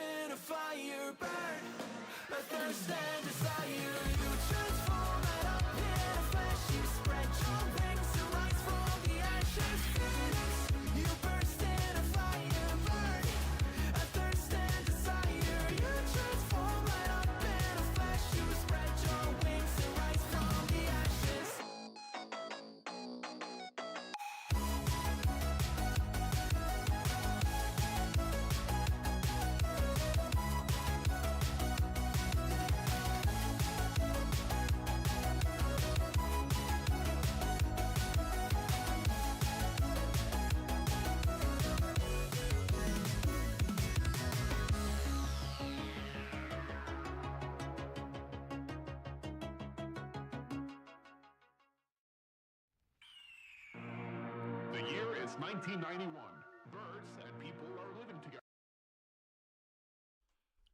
in a fire, burn a thirst and desire. You transform it up in a flash. You spread your wings to rise from the ashes. Phoenix, you burst in a fire, burn a thirst and desire. You transform it up in a flash. You spread your wings to rise from the ashes. The year is 1991. Birds and people are living together.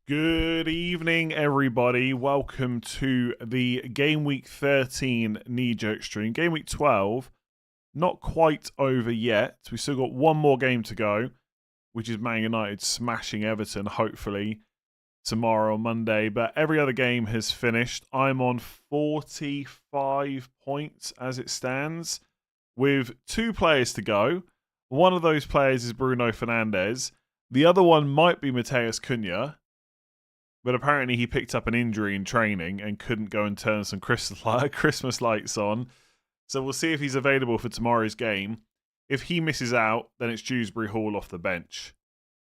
Good evening, everybody. Welcome to the Game Week 13 knee-jerk stream. Game Week 12, not quite over yet. We've still got one more game to go, which is Man United smashing Everton, hopefully, tomorrow or Monday. But every other game has finished. I'm on 45 points as it stands, with 2 players to go. One of those players is Bruno Fernandes. The other one might be Matheus Cunha. But apparently he picked up an injury in training and couldn't go and turn some Christmas lights on. So we'll see if he's available for tomorrow's game. If he misses out, then it's Dewsbury Hall off the bench.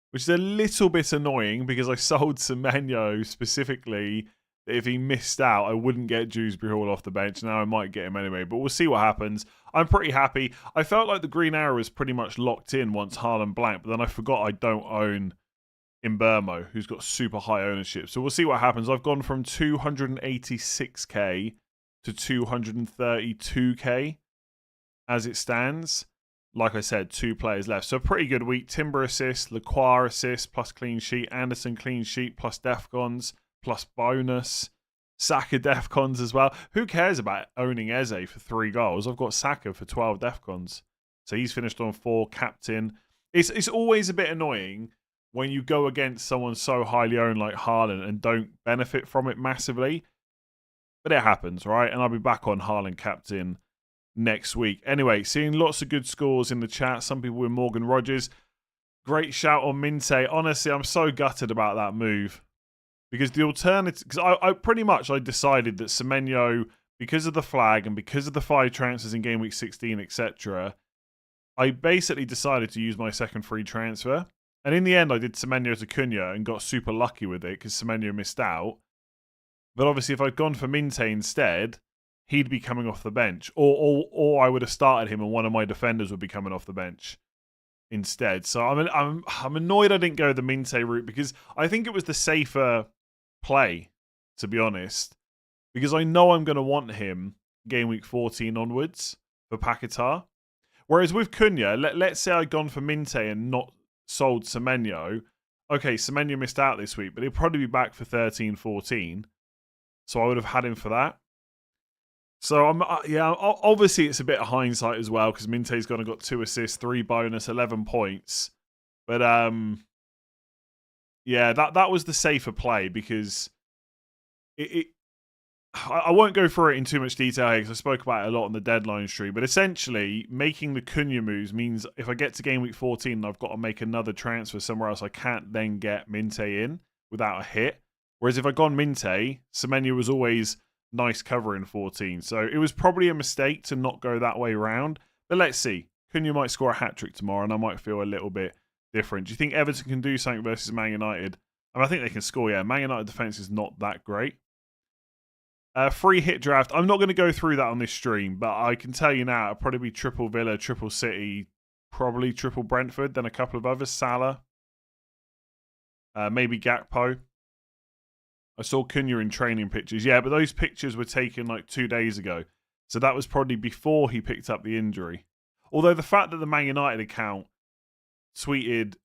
Which is a little bit annoying because I sold Semenyo specifically that if he missed out, I wouldn't get Dewsbury Hall off the bench. Now I might get him anyway, but we'll see what happens. I'm pretty happy. I felt like the green arrow was pretty much locked in once Haaland blanked, but then I forgot I don't own Mbermo, who's got super high ownership. So we'll see what happens. I've gone from 286k to 232k as it stands. Like I said, 2 players left. So a pretty good week. Timber assist, Lacroix assist, plus clean sheet, Anderson clean sheet, plus defcons, plus bonus. Saka defcons as well. Who cares about owning Eze for 3 goals? I've got Saka for 12 defcons. So he's finished on 4, captain. It's always a bit annoying when you go against someone so highly owned like Haaland and don't benefit from it massively. But it happens, right? And I'll be back on Haaland captain next week. Anyway, seeing lots of good scores in the chat. Some people with Morgan Rogers. Great shout on Minte. Honestly, I'm so gutted about that move. Because the alternative... Because I pretty much decided that Semenyo, because of the flag and because of the 5 transfers in Game Week 16, etc., I basically decided to use my second free transfer. And in the end, I did Semenyo to Cunha and got super lucky with it because Semenyo missed out. But obviously, if I'd gone for Minte instead, he'd be coming off the bench. Or I would have started him and one of my defenders would be coming off the bench instead. So I'm annoyed I didn't go the Minte route because I think it was the safer play, to be honest. Because I know I'm going to want him Game Week 14 onwards for Paquetá. Whereas with Cunha, let's say I'd gone for Minte and not sold Semenyo. Okay, Semenyo missed out this week, but he'll probably be back for 13-14. So I would have had him for that. So, obviously it's a bit of hindsight as well, because Minte's got 2 assists, 3 bonus, 11 points. But, yeah, that was the safer play, because I won't go through it in too much detail here because I spoke about it a lot on the deadline stream. But essentially, making the Cunha moves means if I get to Game Week 14 and I've got to make another transfer somewhere else, I can't then get Minte in without a hit. Whereas if I'd gone Minte, Semenyo was always nice cover in 14. So it was probably a mistake to not go that way around. But let's see. Cunha might score a hat-trick tomorrow and I might feel a little bit different. Do you think Everton can do something versus Man United? I think they can score, yeah. Man United defence is not that great. Free hit draft. I'm not going to go through that on this stream, but I can tell you now, it'll probably be triple Villa, triple City, probably triple Brentford, then a couple of others. Salah, maybe Gakpo. I saw Cunha in training pictures. Yeah, but those pictures were taken like 2 days ago. So that was probably before he picked up the injury. Although the fact that the Man United account tweeted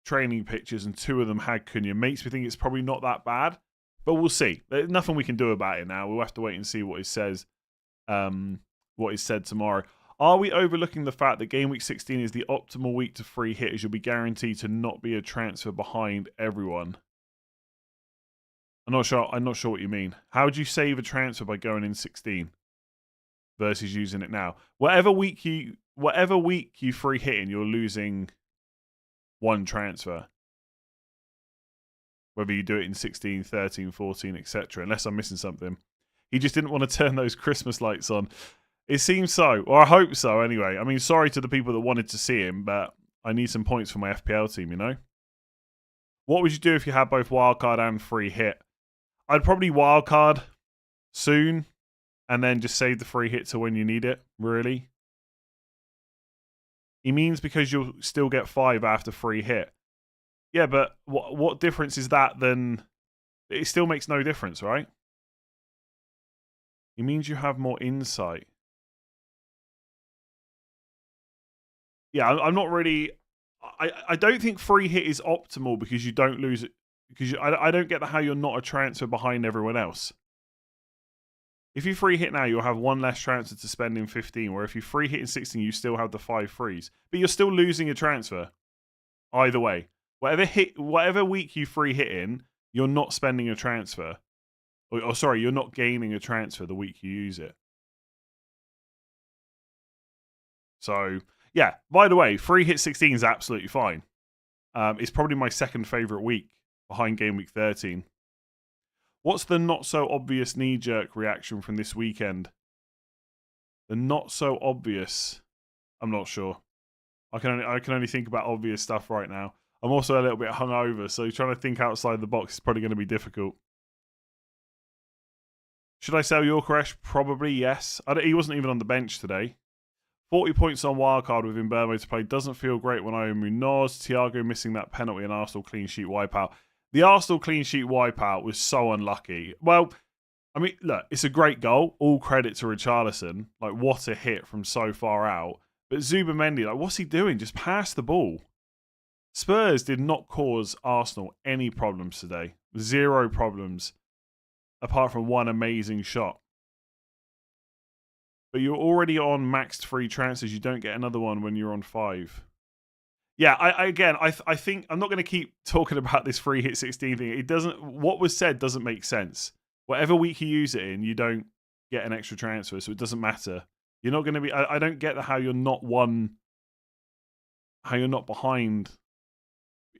training pictures and 2 of them had Cunha makes me think it's probably not that bad. But we'll see. There's nothing we can do about it now. We'll have to wait and see what he says. What is said tomorrow. Are we overlooking the fact that Game Week 16 is the optimal week to free hit, as you'll be guaranteed to not be a transfer behind everyone? I'm not sure what you mean. How would you save a transfer by going in 16 versus using it now? Whatever week you free hitting, you're losing one transfer. Whether you do it in 16, 13, 14, etc. Unless I'm missing something. He just didn't want to turn those Christmas lights on. It seems so, or I hope so anyway. I mean, sorry to the people that wanted to see him, but I need some points for my FPL team, you know? What would you do if you had both wildcard and free hit? I'd probably wildcard soon and then just save the free hit to when you need it, really. He means because you'll still get 5 after free hit. Yeah, but what difference is that then? It still makes no difference, right? It means you have more insight. Yeah, I'm not really... I don't think free hit is optimal because you don't lose it. Because I don't get how you're not a transfer behind everyone else. If you free hit now, you'll have one less transfer to spend in 15, where if you free hit in 16, you still have the 5 frees. But you're still losing a transfer. Either way. Whatever week you free hit in, you're not spending a transfer. Or sorry, you're not gaining a transfer the week you use it. So, yeah. By the way, free hit 16 is absolutely fine. It's probably my second favourite week behind Game Week 13. What's the not so obvious knee-jerk reaction from this weekend? The not so obvious. I'm not sure. I can only think about obvious stuff right now. I'm also a little bit hungover, so trying to think outside the box is probably going to be difficult. Should I sell Yorkeresh? Probably, yes. He wasn't even on the bench today. 40 points on wildcard with Mbeumo to play doesn't feel great when I own Munoz. Thiago missing that penalty and Arsenal clean sheet wipeout. The Arsenal clean sheet wipeout was so unlucky. Well, I mean, look, it's a great goal. All credit to Richarlison. Like, what a hit from so far out. But Zubamendi, like, what's he doing? Just pass the ball. Spurs did not cause Arsenal any problems today. 0 problems, apart from one amazing shot. But you're already on maxed free transfers. You don't get another one when you're on 5. Yeah, I think I'm not going to keep talking about this free hit 16 thing. It doesn't. What was said doesn't make sense. Whatever week you use it in, you don't get an extra transfer, so it doesn't matter. You're not going to be. I don't get how you're not how you're not behind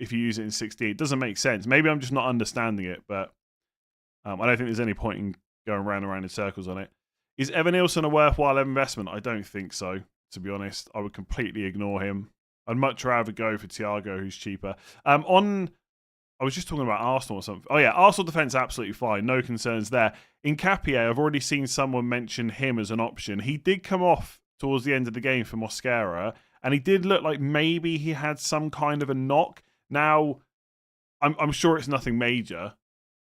if you use it in 16. It doesn't make sense. Maybe I'm just not understanding it, but I don't think there's any point in going round and round in circles on it. Is Evan Nilsson a worthwhile investment? I don't think so, to be honest. I would completely ignore him. I'd much rather go for Thiago, who's cheaper. I was just talking about Arsenal or something. Oh yeah, Arsenal defence absolutely fine. No concerns there. In Capier, I've already seen someone mention him as an option. He did come off towards the end of the game for Mosquera, and he did look like maybe he had some kind of a knock. Now, I'm sure it's nothing major.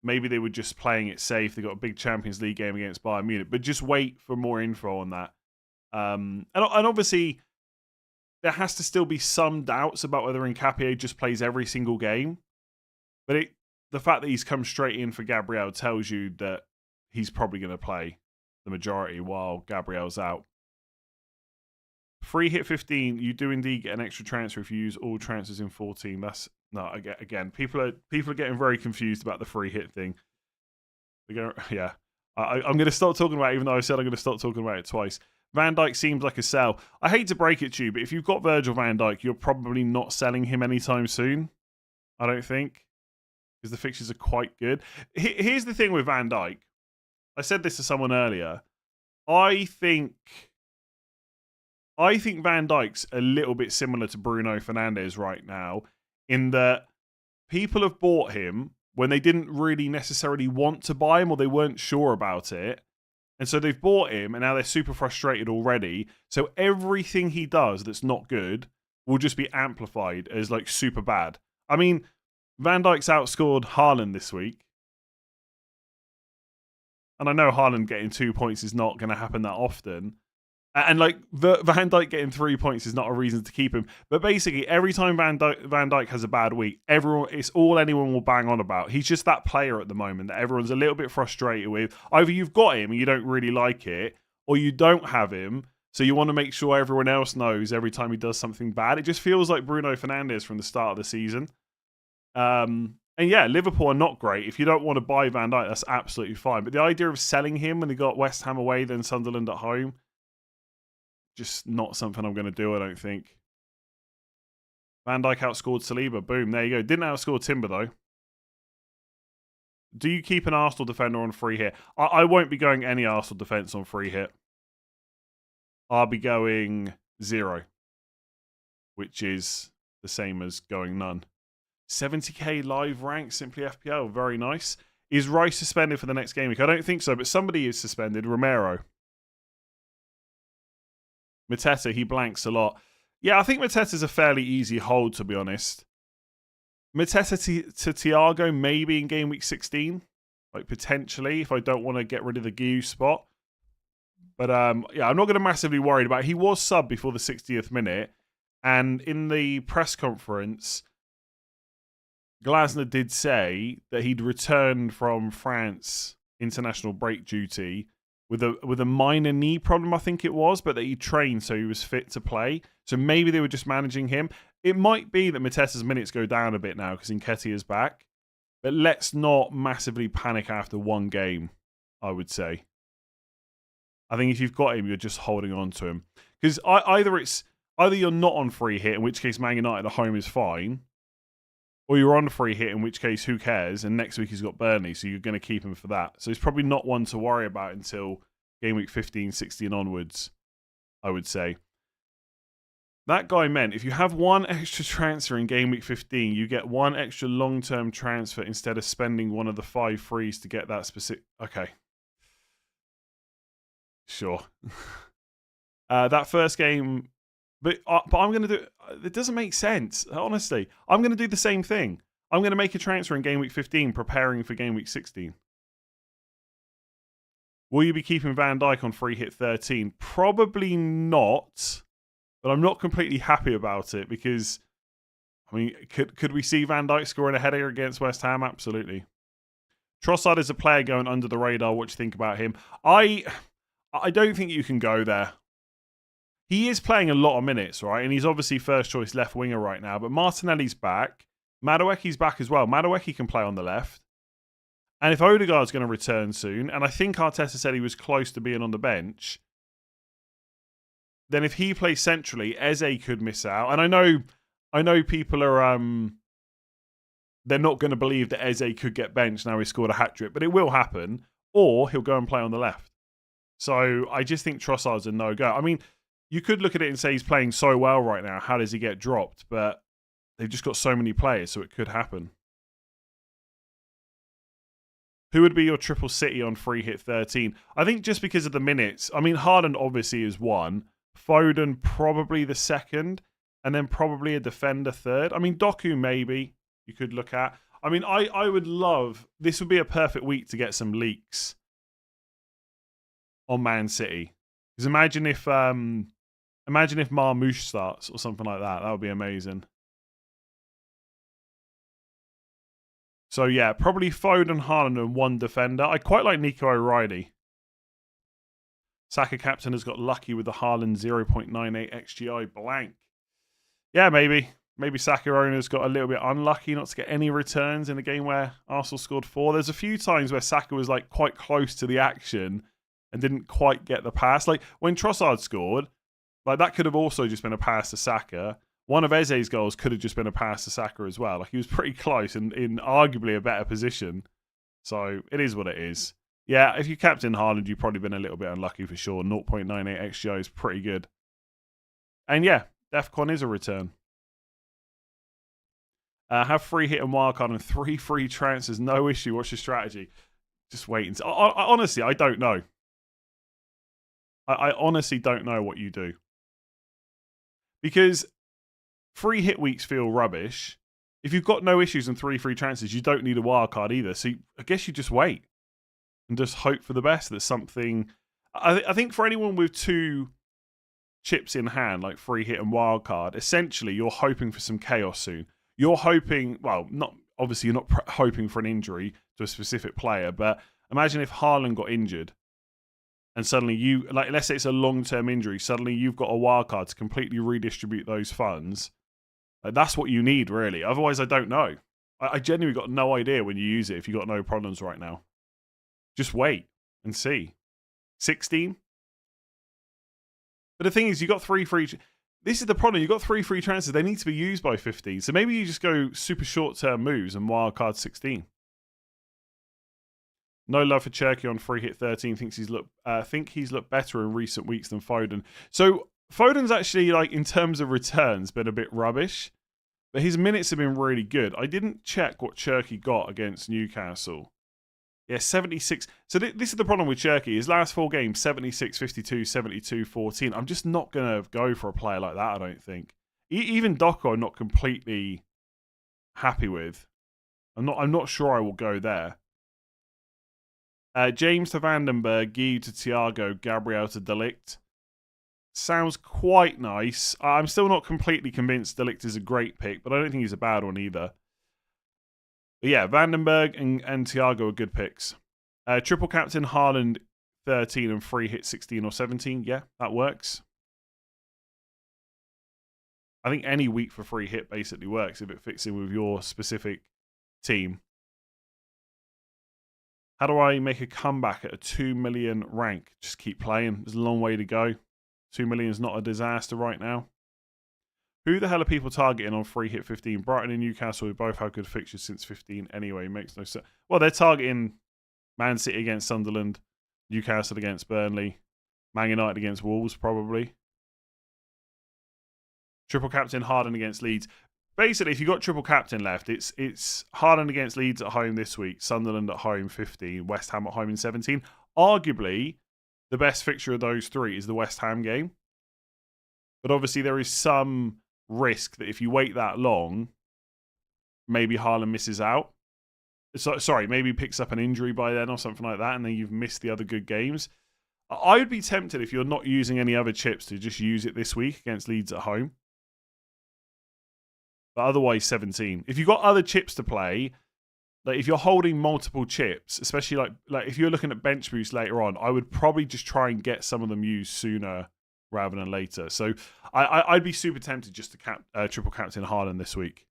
Maybe they were just playing it safe. They got a big Champions League game against Bayern Munich, but just wait for more info on that. And obviously, there has to still be some doubts about whether Nkapie just plays every single game. But the fact that he's come straight in for Gabriel tells you that he's probably going to play the majority while Gabriel's out. Free hit 15, you do indeed get an extra transfer if you use all transfers in 14. That's no, again, people are getting very confused about the free hit thing. I'm going to stop talking about it, even though I said I'm going to stop talking about it twice. Van Dijk seems like a sell. I hate to break it to you, but if you've got Virgil van Dijk, you're probably not selling him anytime soon. I don't think, because the fixtures are quite good. Here's the thing with Van Dijk. I said this to someone earlier. I think Van Dijk's a little bit similar to Bruno Fernandes right now, in that people have bought him when they didn't really necessarily want to buy him or they weren't sure about it. And so they've bought him and now they're super frustrated already. So everything he does that's not good will just be amplified as like super bad. I mean, Van Dijk's outscored Haaland this week. And I know Haaland getting 2 points is not going to happen that often. And like Van Dijk getting 3 points is not a reason to keep him. But basically, every time Van Dijk has a bad week, it's all anyone will bang on about. He's just that player at the moment that everyone's a little bit frustrated with. Either you've got him and you don't really like it, or you don't have him, So you want to make sure everyone else knows every time he does something bad. It just feels like Bruno Fernandes from the start of the season. And yeah, Liverpool are not great. If you don't want to buy Van Dijk, that's absolutely fine. But the idea of selling him when they got West Ham away, then Sunderland at home, just not something I'm going to do, I don't think. Van Dijk outscored Saliba. Boom, there you go. Didn't outscore Timber, though. Do you keep an Arsenal defender on free hit? I won't be going any Arsenal defence on free hit. I'll be going 0, which is the same as going none. 70k live rank, simply FPL. Very nice. Is Rice suspended for the next game week? I don't think so, but somebody is suspended. Romero. Mateta, he blanks a lot. Yeah, I think Mateta's a fairly easy hold, to be honest. Mateta to Thiago, maybe in game week 16. Like, potentially, if I don't want to get rid of the Guiu spot. But, yeah, I'm not going to massively worry about it. He was sub before the 60th minute. And in the press conference, Glasner did say that he'd returned from France international break duty with a minor knee problem, I think it was, but that he trained so he was fit to play. So maybe they were just managing him. It might be that Mateta's minutes go down a bit now because Nketiah's back. But let's not massively panic after one game, I would say. I think if you've got him, you're just holding on to him. Because either you're not on free hit, in which case Man United at home is fine, or you're on free hit, in which case who cares, and next week he's got Burnley, so you're going to keep him for that. So he's probably not one to worry about until game week 15, 16 onwards, I would say. That guy meant if you have one extra transfer in game week 15, you get one extra long-term transfer instead of spending one of the 5 frees to get that specific... Okay. Sure. That first game... But I'm going to do... It doesn't make sense, honestly. I'm going to do the same thing. I'm going to make a transfer in game week 15, preparing for game week 16. Will you be keeping Van Dijk on free hit 13? Probably not. But I'm not completely happy about it because, I mean, could we see Van Dijk scoring a header against West Ham? Absolutely. Trossard is a player going under the radar. What do you think about him? I don't think you can go there. He is playing a lot of minutes, right? And he's obviously first choice left winger right now. But Martinelli's back. Madueke's back as well. Madueke can play on the left. And if Odegaard's going to return soon, and I think Arteta said he was close to being on the bench, then if he plays centrally, Eze could miss out. And I know people are they're not going to believe that Eze could get benched now he scored a hat-trick, but it will happen. Or he'll go and play on the left. So I just think Trossard's a no-go. I mean, you could look at it and say he's playing so well right now. How does he get dropped? But they've just got so many players, so it could happen. Who would be your triple city on free hit 13? I think just because of the minutes. I mean, Haaland obviously is one. Foden probably the second. And then probably a defender third. I mean, Doku maybe you could look at. I mean, I would love... This would be a perfect week to get some leaks on Man City. Because imagine if Marmoush starts or something like that. That would be amazing. So yeah, probably Foden, Haaland and one defender. I quite like Nico O'Reilly. Saka captain has got lucky with the Haaland 0.98 XGI blank. Yeah, maybe. Maybe Saka owners got a little bit unlucky not to get any returns in the game where Arsenal scored 4. There's a few times where Saka was like quite close to the action and didn't quite get the pass. Like when Trossard scored, like that could have also just been a pass to Saka. One of Eze's goals could have just been a pass to Saka as well. Like he was pretty close and in arguably a better position. So it is what it is. Yeah, if you captain Haaland, you've probably been a little bit unlucky for sure. 0.98 XGI is pretty good. And yeah, Defcon is a return. Have free hit and wildcard and 3 free transfers. No issue. What's your strategy? Just wait and see. Honestly, I don't know. I honestly don't know what you do. Because free hit weeks feel rubbish. If you've got no issues and 3 free transfers, you don't need a wildcard either. So I guess you just wait. And just hope for the best that something... I think for anyone with 2 chips in hand, like free hit and wildcard, essentially you're hoping for some chaos soon. You're hoping... Well, not obviously you're not hoping for an injury to a specific player, but imagine if Haaland got injured and suddenly you, like, let's say it's a long-term injury, suddenly you've got a wild card to completely redistribute those funds. Like, that's what you need, really. Otherwise, I don't know. I genuinely got no idea when you use it if you've got no problems right now. Just wait and see. 16? But the thing is, you got 3 free... This is the problem. You've got 3 free transfers. They need to be used by 15. So maybe you just go super short-term moves and wildcard 16. No love for Cherky on free hit 13. Think he's looked better in recent weeks than Foden. So Foden's actually, like, in terms of returns, been a bit rubbish. But his minutes have been really good. I didn't check what Cherky got against Newcastle. Yeah, 76. So this is the problem with Cherky. His last 4 games, 76, 52, 72, 14. I'm just not going to go for a player like that, I don't think. Even Doco, I'm not completely happy with. I'm not sure I will go there. James to Vandenberg, Guy to Thiago, Gabriel to De Ligt. Sounds quite nice. I'm still not completely convinced De Ligt is a great pick, but I don't think he's a bad one either. But yeah, Vandenberg and Thiago are good picks. Triple captain Haaland 13 and free hit 16 or 17. Yeah, that works. I think any week for free hit basically works if it fits in with your specific team. How do I make a comeback at a 2 million rank? Just keep playing. There's a long way to go. 2 million is not a disaster right now. Who the hell are people targeting on free hit 15? Brighton and Newcastle, who both have good fixtures since 15 anyway. Makes no sense. Well, they're targeting Man City against Sunderland, Newcastle against Burnley, Man United against Wolves, probably. Triple captain Haaland against Leeds. Basically, if you've got triple captain left, it's Haaland against Leeds at home this week, Sunderland at home 15, West Ham at home in 17. Arguably, the best fixture of those 3 is the West Ham game. But obviously, there is some risk that if you wait that long, maybe Haaland misses out. Sorry, maybe picks up an injury by then or something like that, and then you've missed the other good games. I would be tempted, if you're not using any other chips, to just use it this week against Leeds at home. But otherwise, 17. If you've got other chips to play, like if you're holding multiple chips, especially like if you're looking at bench boost later on, I would probably just try and get some of them used sooner rather than later. So I'd be super tempted just to triple captain Haaland this week.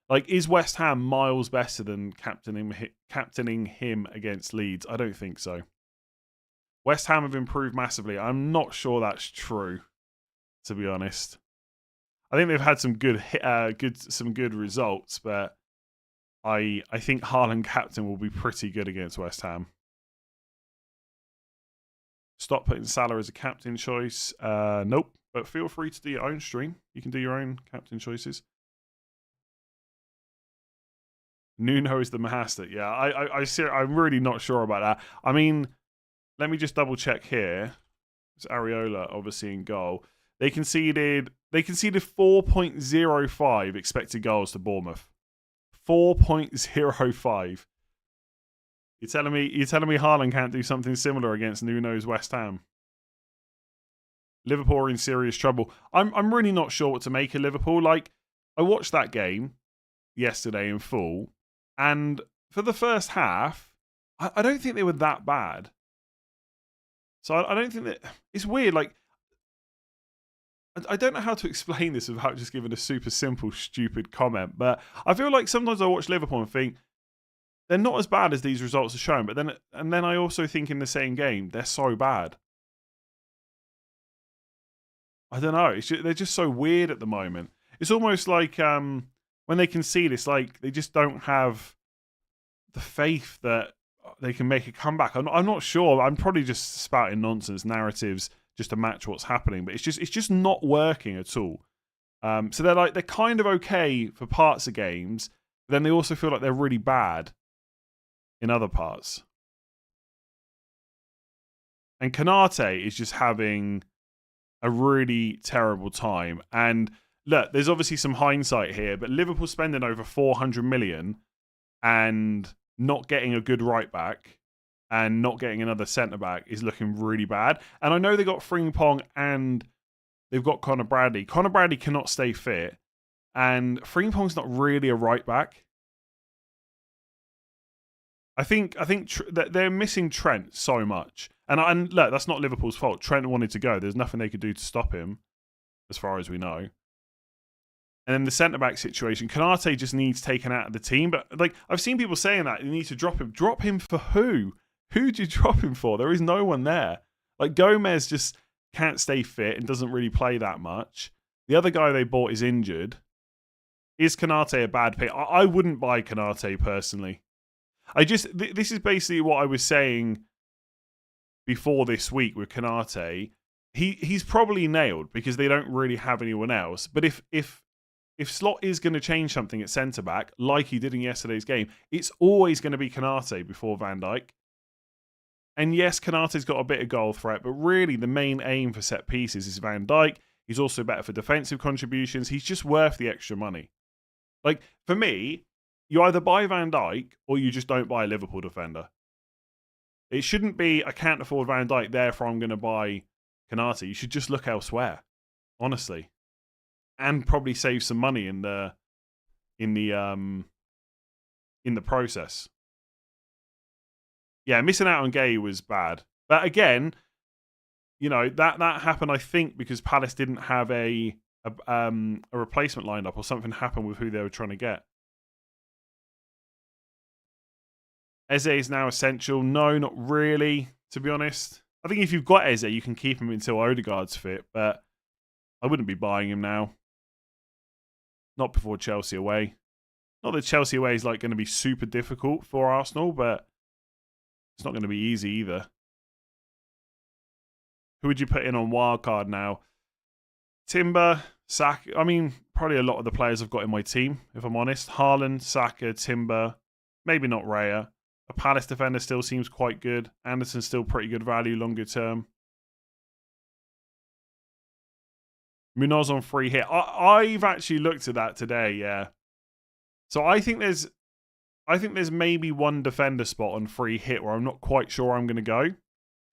Like, is West Ham miles better than captaining him against Leeds? I don't think so. West Ham have improved massively. I'm not sure that's true, to be honest. I think they've had some good results, but I think Haaland captain will be pretty good against West Ham. Stop putting Salah as a captain choice. Nope. But feel free to do your own stream. You can do your own captain choices. Nuno is the master. Yeah, I'm really not sure about that. I mean, let me just double check here. It's Areola, obviously, in goal. They conceded 4.05 expected goals to Bournemouth. 4.05. You're telling me Haaland can't do something similar against Nuno's West Ham? Liverpool are in serious trouble. I'm really not sure what to make of Liverpool. Like, I watched that game yesterday in full, and for the first half, I don't think they were that bad. So I don't think that... It's weird, like... I don't know how to explain this without just giving a super simple, stupid comment, but I feel like sometimes I watch Liverpool and think they're not as bad as these results are showing, but then I also think in the same game, they're so bad. I don't know. They're just so weird at the moment. It's almost like when they concede, it's like they just don't have the faith that they can make a comeback. I'm not sure. I'm probably just spouting nonsense narratives just to match what's happening, but it's just not working at all. So they're kind of okay for parts of games, but then they also feel like they're really bad in other parts. And Kanate is just having a really terrible time. And look, there's obviously some hindsight here, but Liverpool spending over 400 million and not getting a good right back and not getting another centre-back is looking really bad. And I know they got Frimpong and they've got Connor Bradley. Connor Bradley cannot stay fit. And Frimpong's not really a right-back. that they're missing Trent so much. And look, that's not Liverpool's fault. Trent wanted to go. There's nothing they could do to stop him, as far as we know. And then the centre-back situation, Konate just needs taken out of the team. But like I've seen people saying that you need to drop him. Drop him for who? Who do you drop him for? There is no one there. Like Gomez just can't stay fit and doesn't really play that much. The other guy they bought is injured. Is Konate a bad pick? I wouldn't buy Konate personally. This is basically what I was saying before this week with Konate. He's probably nailed because they don't really have anyone else. But if Slot is going to change something at centre back, like he did in yesterday's game, it's always going to be Konate before Van Dijk. And yes, Konate's got a bit of goal threat, but really the main aim for set pieces is Van Dijk. He's also better for defensive contributions. He's just worth the extra money. Like, for me, you either buy Van Dijk or you just don't buy a Liverpool defender. It shouldn't be, I can't afford Van Dijk, therefore I'm going to buy Konate. You should just look elsewhere, honestly. And probably save some money in the process. Yeah, missing out on Gay was bad. But again, you know, that happened, I think, because Palace didn't have a replacement lined up or something happened with who they were trying to get. Eze is now essential. No, not really, to be honest. I think if you've got Eze, you can keep him until Odegaard's fit, but I wouldn't be buying him now. Not before Chelsea away. Not that Chelsea away is like going to be super difficult for Arsenal, but it's not going to be easy either. Who would you put in on wildcard now? Timber, Saka. I mean, probably a lot of the players I've got in my team, if I'm honest. Haaland, Saka, Timber. Maybe not Raya. A Palace defender still seems quite good. Anderson's still pretty good value longer term. Munoz on free hit. I've actually looked at that today, yeah. So I think there's maybe one defender spot on free hit where I'm not quite sure I'm going to go.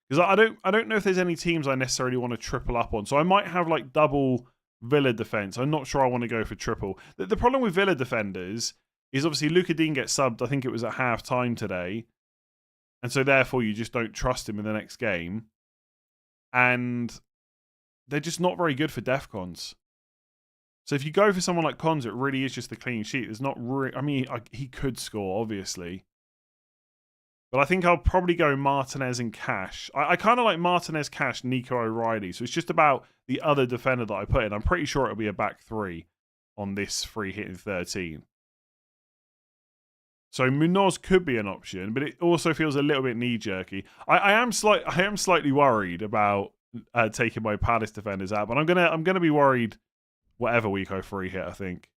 Because I don't know if there's any teams I necessarily want to triple up on. So I might have like double Villa defense. I'm not sure I want to go for triple. The problem with Villa defenders is obviously Luka Dean gets subbed, I think it was at half time today. And so therefore you just don't trust him in the next game. And they're just not very good for DEFCONs. So if you go for someone like Cons, it really is just the clean sheet. There's not really... I mean, he could score, obviously. But I think I'll probably go Martinez and Cash. I kind of like Martinez, Cash, Nico O'Reilly. So it's just about the other defender that I put in. I'm pretty sure it'll be a back three on this free hit in 13. So Munoz could be an option, but it also feels a little bit knee-jerky. I am slightly worried about taking my Palace defenders out, but I'm gonna be worried whatever week I free hit, I think.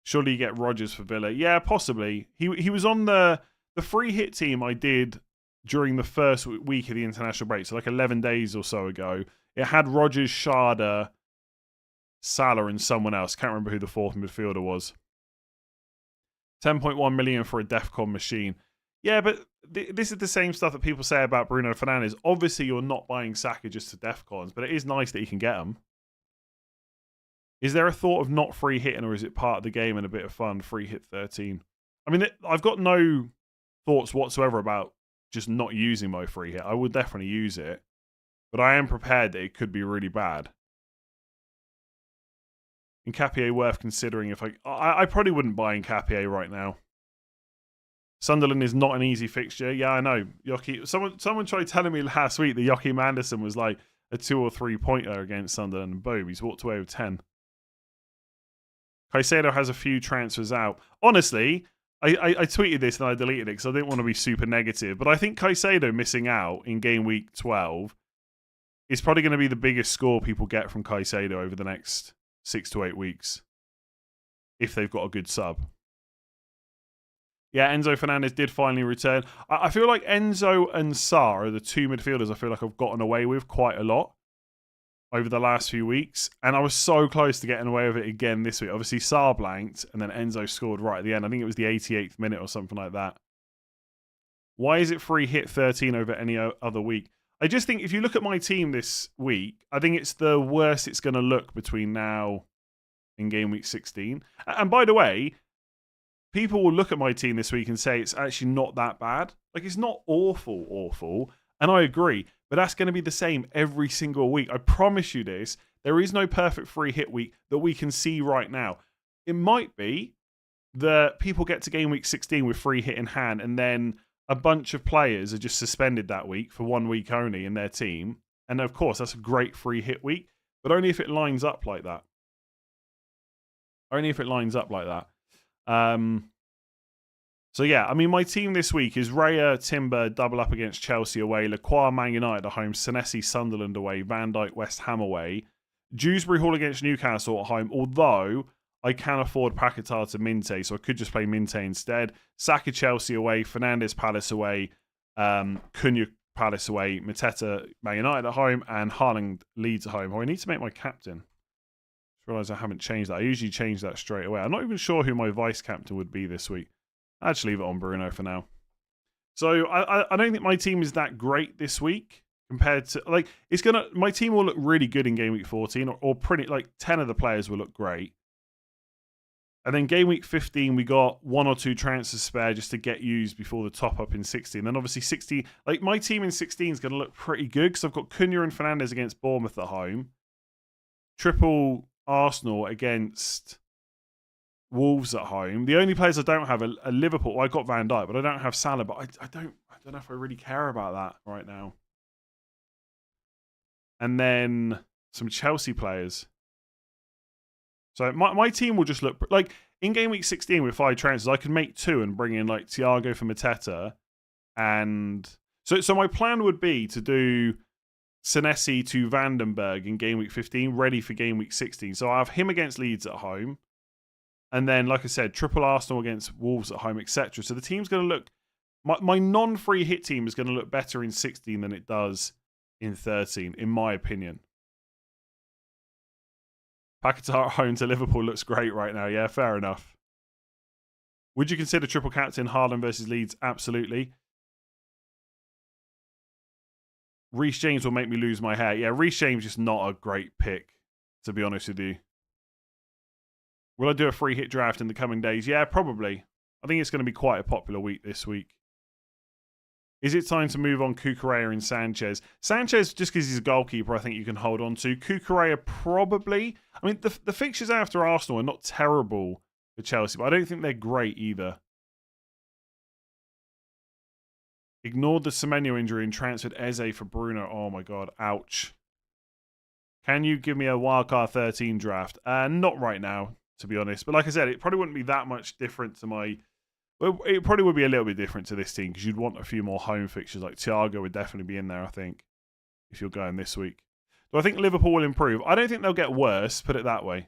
Surely you get Rodgers for Villa. Yeah, possibly. He was on the free hit team I did during the first week of the international break, so like 11 days or so ago. It had Rodgers, Sharda, Salah, and someone else. Can't remember who the fourth midfielder was. 10.1 million for a DEFCON machine. Yeah, but this is the same stuff that people say about Bruno Fernandes. Obviously, you're not buying Saka just to DEFCONs, but it is nice that you can get them. Is there a thought of not free hitting, or is it part of the game and a bit of fun? Free hit 13. I mean, I've got no thoughts whatsoever about just not using my free hit. I would definitely use it, but I am prepared that it could be really bad. Nkapie worth considering if I probably wouldn't buy Nkapie right now. Sunderland is not an easy fixture. Yeah, I know. Someone tried telling me last week that Joachim Andersen was like a 2 or 3 pointer against Sunderland, and boom, he's walked away with 10. Caicedo has a few transfers out. Honestly, I tweeted this and I deleted it because I didn't want to be super negative, but I think Caicedo missing out in game week 12 is probably going to be the biggest score people get from Caicedo over the next 6 to 8 weeks, if they've got a good sub. Yeah, Enzo Fernandez did finally return. I feel like Enzo and Sarr are the two midfielders I feel like I've gotten away with quite a lot over the last few weeks. And I was so close to getting away with it again this week. Obviously, Sarr blanked, and then Enzo scored right at the end. I think it was the 88th minute or something like that. Why is it free hit 13 over any other week? I just think if you look at my team this week, I think it's the worst it's going to look between now and game week 16. And by the way, people will look at my team this week and say it's actually not that bad. Like, it's not awful. And I agree. But that's going to be the same every single week. I promise you this. There is no perfect free hit week that we can see right now. It might be that people get to game week 16 with free hit in hand, and then a bunch of players are just suspended that week for 1 week only in their team. And of course, that's a great free hit week, but only if it lines up like that. Only if it lines up like that. So yeah, I mean, my team this week is Raya, Timber, double up against Chelsea away, Lacroix, Man United at home, Senesi, Sunderland away, Van Dijk, West Ham away, Dewsbury Hall against Newcastle at home, although I can afford Paquetá to Minte, so I could just play Minte instead. Saka, Chelsea away, Fernandes, Palace away, Cunha, Palace away, Mateta, Man United at home, and Haaland, Leeds at home. Oh, I need to make my captain. I realise I haven't changed that. I usually change that straight away. I'm not even sure who my vice captain would be this week. I'll just leave it on Bruno for now. So I don't think my team is that great this week compared to, like, my team will look really good in game week 14, or pretty, like, 10 of the players will look great. And then game week 15, we got 1 or 2 transfers spare just to get used before the top up in 16. And then obviously 16, like, my team in 16 is going to look pretty good because I've got Cunha and Fernandes against Bournemouth at home. Triple Arsenal against Wolves at home. The only players I don't have are Liverpool. Well, I got Van Dijk, but I don't have Salah. But I don't know if I really care about that right now. And then some Chelsea players. So my team will just look like in game week 16 with 5 transfers, I could make 2 and bring in like Thiago for Mateta. And so my plan would be to do Senesi to Vandenberg in game week 15, ready for game week 16. So I have him against Leeds at home. And then, like I said, triple Arsenal against Wolves at home, etc. So the team's going to look... My non-free hit team is going to look better in 16 than it does in 13, in my opinion. Paquetá at home to Liverpool looks great right now. Yeah, fair enough. Would you consider triple captain Haaland versus Leeds? Absolutely. Reece James will make me lose my hair. Yeah, Reece James is just not a great pick, to be honest with you. Will I do a free hit draft in the coming days? Yeah, probably. I think it's going to be quite a popular week this week. Is it time to move on Cucurella and Sanchez? Sanchez, just because he's a goalkeeper, I think you can hold on to. Cucurella, probably. I mean, the fixtures after Arsenal are not terrible for Chelsea, but I don't think they're great either. Ignored the Semenyo injury and transferred Eze for Bruno. Oh my god, ouch. Can you give me a wildcard 13 draft? Not right now, to be honest. But like I said, it probably wouldn't be that much different to my... Well, it probably would be a little bit different to this team because you'd want a few more home fixtures. Like Thiago would definitely be in there, I think, if you're going this week. Do I think Liverpool will improve? I don't think they'll get worse, put it that way.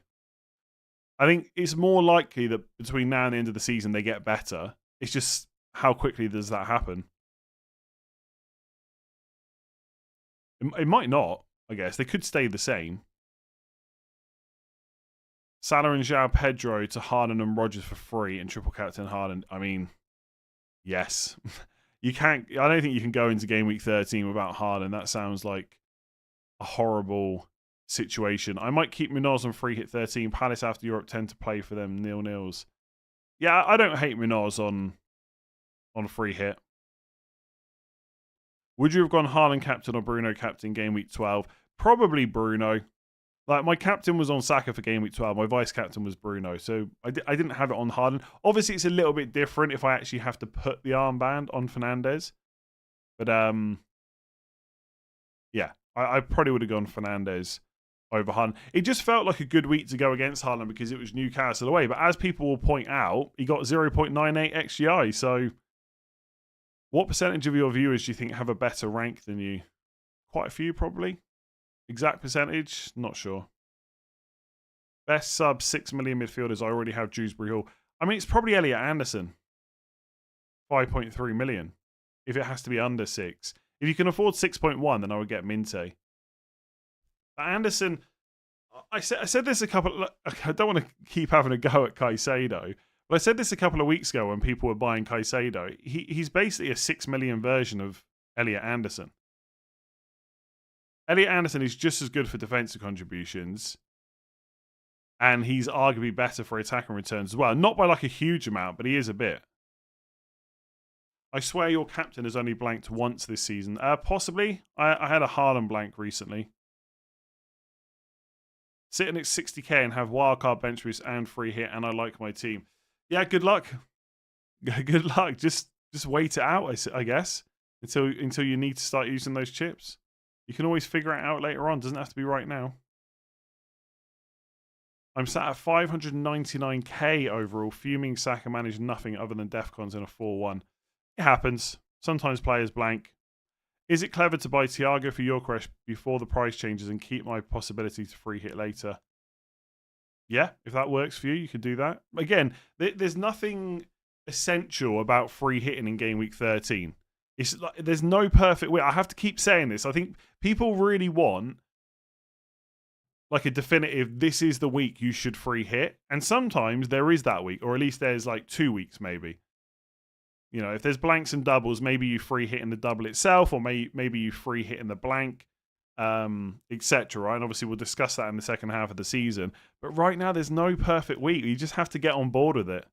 I think it's more likely that between now and the end of the season they get better. It's just how quickly does that happen? It might not, I guess. They could stay the same. Salah and João Pedro to Haaland and Rodgers for free and triple captain Haaland. I mean, yes. You can't. I don't think you can go into game week 13 without Haaland. That sounds like a horrible situation. I might keep Munoz on free hit 13. Palace after Europe tend to play for them 0-0s. Yeah, I don't hate Munoz on free hit. Would you have gone Haaland captain or Bruno captain game week 12? Probably Bruno. Like, my captain was on Saka for game week 12. My vice captain was Bruno. So I didn't have it on Haaland. Obviously, it's a little bit different if I actually have to put the armband on Fernandes. But, yeah, I probably would have gone Fernandes over Haaland. It just felt like a good week to go against Haaland because it was Newcastle away. But as people will point out, he got 0.98 XGI. So what percentage of your viewers do you think have a better rank than you? Quite a few, probably. Exact percentage? Not sure. Best sub 6 million midfielders. I already have Dewsbury Hall. I mean, it's probably Elliot Anderson. 5.3 million. If it has to be under 6. If you can afford 6.1, then I would get Minte. But Anderson, I said this a couple... I don't want to keep having a go at Caicedo. But I said this a couple of weeks ago when people were buying Caicedo. He's basically a 6 million version of Elliot Anderson. Elliot Anderson is just as good for defensive contributions. And he's arguably better for attacking returns as well. Not by like a huge amount, but he is a bit. I swear your captain has only blanked once this season. Possibly. I had a Haaland blank recently. Sitting at 60k and have wildcard bench boost and free hit, and I like my team. Yeah, good luck. Good luck. Just wait it out, I guess, until you need to start using those chips. You can always figure it out later on. Doesn't have to be right now. I'm sat at 599k overall. Fuming Saka managed nothing other than Defcons in a 4-1. It happens. Sometimes players blank. Is it clever to buy Thiago for Gyökeres before the price changes and keep my possibility to free hit later? Yeah, if that works for you, you could do that. Again, there's nothing essential about free hitting in game week 13. It's like, there's no perfect way. I have to keep saying this. I think people really want like a definitive, this is the week you should free hit. And sometimes there is that week, or at least there's like 2 weeks maybe. You know, if there's blanks and doubles, maybe you free hit in the double itself, or maybe you free hit in the blank, etc. Right? And obviously we'll discuss that in the second half of the season. But right now there's no perfect week. You just have to get on board with it.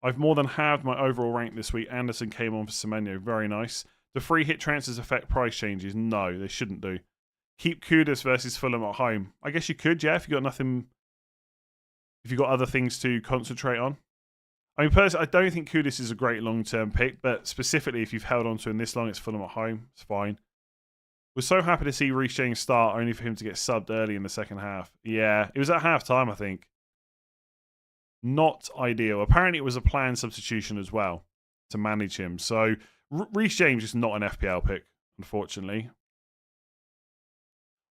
I've more than halved my overall rank this week. Anderson came on for Semenyo. Very nice. Do free hit transfers affect price changes? No, they shouldn't do. Keep Kudus versus Fulham at home. I guess you could, yeah, if you got nothing. If you got other things to concentrate on. I mean, personally, I don't think Kudus is a great long-term pick, but specifically if you've held on to him this long, it's Fulham at home. It's fine. We're so happy to see Reece James start, only for him to get subbed early in the second half. Yeah, it was at half-time, I think. Not ideal. Apparently, it was a planned substitution as well to manage him. So, Reece James is not an FPL pick, unfortunately.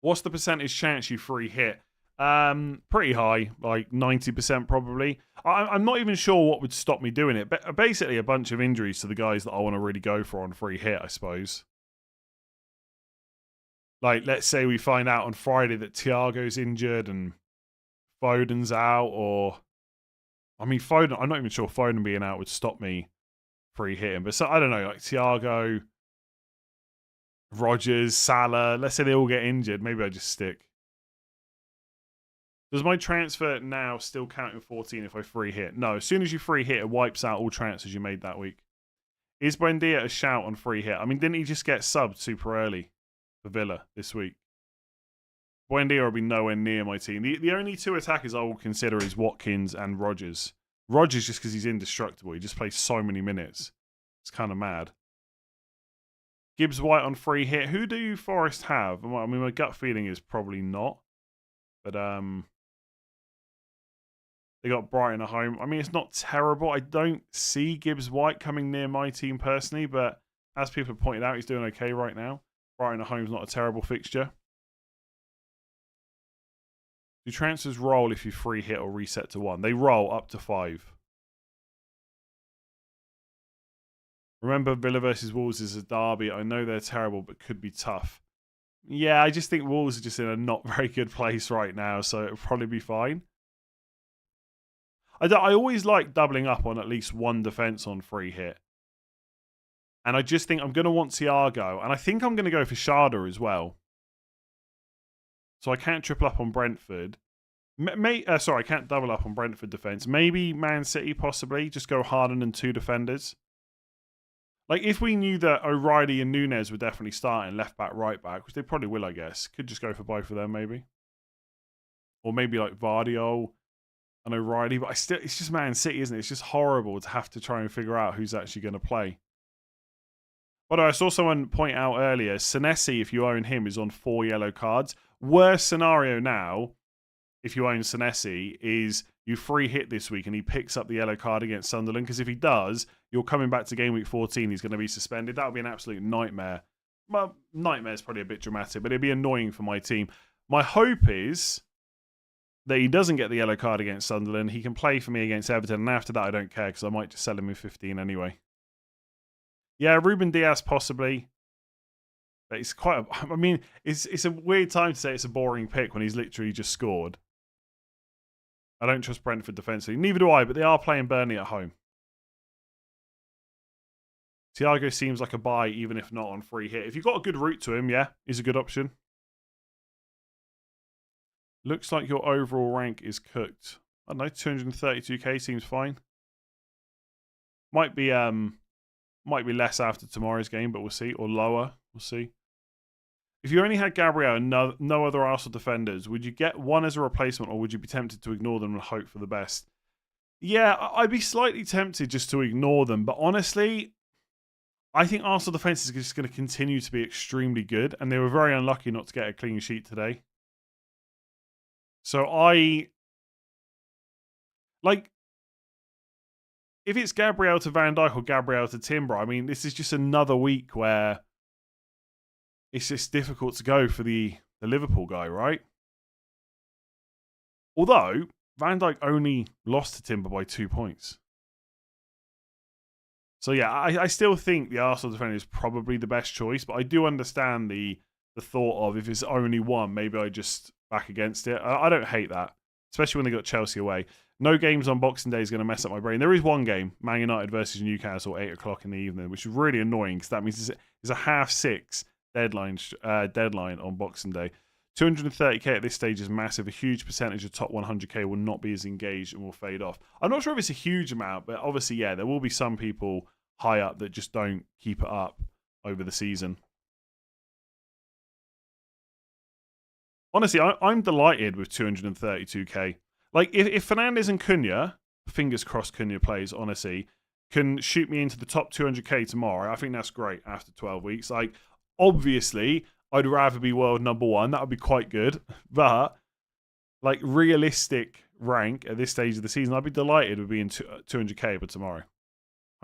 What's the percentage chance you free hit? Pretty high, like 90% probably. I'm not even sure what would stop me doing it. But basically, a bunch of injuries to the guys that I want to really go for on free hit, I suppose. Like, let's say we find out on Friday that Thiago's injured and Foden's out, or I mean, Foden. I'm not even sure Foden being out would stop me free hitting. But so I don't know, like Thiago, Rodgers, Salah. Let's say they all get injured. Maybe I just stick. Does my transfer now still count in 14 if I free hit? No, as soon as you free hit, it wipes out all transfers you made that week. Is Buendia a shout on free hit? I mean, didn't he just get subbed super early for Villa this week? Buendia will be nowhere near my team. The only two attackers I will consider is Watkins and Rodgers. Rodgers just because he's indestructible. He just plays so many minutes. It's kind of mad. Gibbs White on free hit. Who do Forest have? I mean, my gut feeling is probably not. But they got Brighton at home. I mean, it's not terrible. I don't see Gibbs White coming near my team personally, but as people have pointed out, he's doing okay right now. Brighton at home is not a terrible fixture. Do transfers roll if you free hit or reset to 1? They roll up to 5. Remember, Villa versus Wolves is a derby. I know they're terrible, but could be tough. Yeah, I just think Wolves are just in a not very good place right now, so it'll probably be fine. I always like doubling up on at least one defence on free hit. And I just think I'm going to want Thiago, and I think I'm going to go for Sharda as well. So I can't triple up on Brentford. Sorry, I can't double up on Brentford defence. Maybe Man City, possibly. Just go Harden and 2 defenders. Like, if we knew that O'Reilly and Nunez were definitely starting left back, right back, which they probably will, I guess. Could just go for both of them, maybe. Or maybe like Vardio and O'Reilly. But it's just Man City, isn't it? It's just horrible to have to try and figure out who's actually going to play. But I saw someone point out earlier, Senesi, if you own him, is on 4 yellow cards. Worst scenario now, if you own Senesi, is you free hit this week and he picks up the yellow card against Sunderland. Because if he does, you're coming back to game week 14, he's going to be suspended. That would be an absolute nightmare. Well, nightmare is probably a bit dramatic, but it'd be annoying for my team. My hope is that he doesn't get the yellow card against Sunderland. He can play for me against Everton, and after that, I don't care because I might just sell him in 15 anyway. Yeah, Ruben Diaz possibly. But it's quite I mean, it's a weird time to say it's a boring pick when he's literally just scored. I don't trust Brentford defensively. Neither do I, but they are playing Burnley at home. Thiago seems like a buy, even if not on free hit. If you've got a good route to him, yeah, he's a good option. Looks like your overall rank is cooked. I don't know, 232k seems fine. Might be less after tomorrow's game, but we'll see. Or lower, we'll see. If you only had Gabriel and no other Arsenal defenders, would you get one as a replacement, or would you be tempted to ignore them and hope for the best? Yeah, I'd be slightly tempted just to ignore them, but honestly, I think Arsenal defence is just going to continue to be extremely good, and they were very unlucky not to get a clean sheet today. So if it's Gabriel to Van Dijk or Gabriel to Timber, I mean, this is just another week where it's just difficult to go for the Liverpool guy, right? Although, Van Dijk only lost to Timber by 2 points. So yeah, I still think the Arsenal defender is probably the best choice, but I do understand the thought of if it's only one, maybe I just back against it. I don't hate that, especially when they got Chelsea away. No games on Boxing Day is going to mess up my brain. There is one game, Man United versus Newcastle, 8 o'clock in the evening, which is really annoying because that means it's a 6:30 deadline on Boxing Day. 230k at this stage is massive. A huge percentage of top 100k will not be as engaged and will fade off. I'm not sure if it's a huge amount, but obviously, yeah, there will be some people high up that just don't keep it up over the season. Honestly, I'm delighted with 232k. Like, if Fernandes and Cunha, fingers crossed Cunha plays, honestly, can shoot me into the top 200k tomorrow, I think that's great after 12 weeks. Like, obviously, I'd rather be world number one. That would be quite good. But, like, realistic rank at this stage of the season, I'd be delighted with being 200k for tomorrow.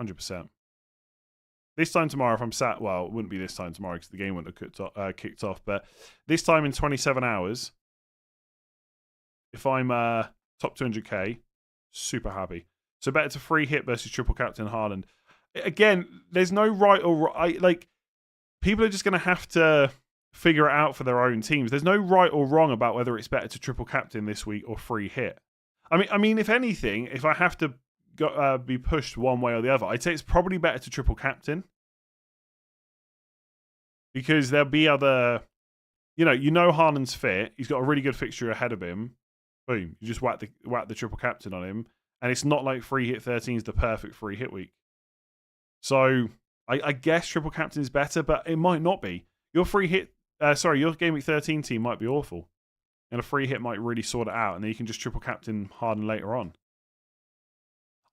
100%. This time tomorrow, if I'm sat, well, it wouldn't be this time tomorrow because the game wouldn't have kicked off. But this time in 27 hours, if I'm top 200k, super happy. So better to free hit versus triple captain Haaland. Again, there's no right or right. Like, people are just going to have to figure it out for their own teams. There's no right or wrong about whether it's better to triple captain this week or free hit. I mean, if anything, if I have to be pushed one way or the other, I'd say it's probably better to triple captain because there'll be other, you know Haaland's fit. He's got a really good fixture ahead of him. Boom, you just whack the triple captain on him, and it's not like free hit 13 is the perfect free hit week. So I guess triple captain is better, but it might not be. Your your Game Week 13 team might be awful, and a free hit might really sort it out, and then you can just triple captain Harden later on.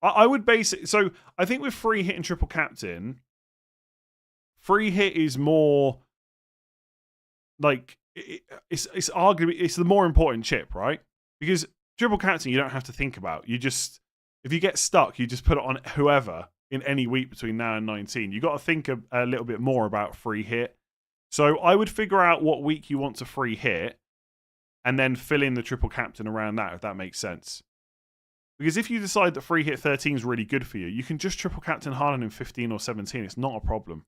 I would base it. So I think with free hit and triple captain, free hit is more like it's arguably it's the more important chip, right? Because triple captain you don't have to think about. You just, if you get stuck, you just put it on whoever in any week between now and 19. You got to think a little bit more about free hit. So I would figure out what week you want to free hit, and then fill in the triple captain around that, if that makes sense. Because if you decide that free hit 13 is really good for you, you can just triple captain Haaland in 15 or 17. It's not a problem.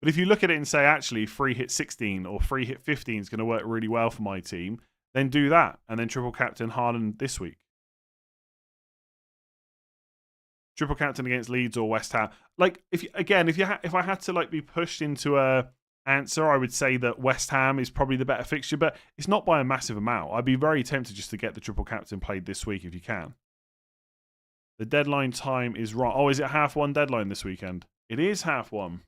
But if you look at it and say, actually, free hit 16 or free hit 15 is going to work really well for my team, then do that. And then triple captain Haaland this week. Triple captain against Leeds or West Ham. Like, if I had to like be pushed into a answer, I would say that West Ham is probably the better fixture, but it's not by a massive amount. I'd be very tempted just to get the triple captain played this week if you can. The deadline time is wrong. Oh, is it 1:30 deadline this weekend? It is 1:30.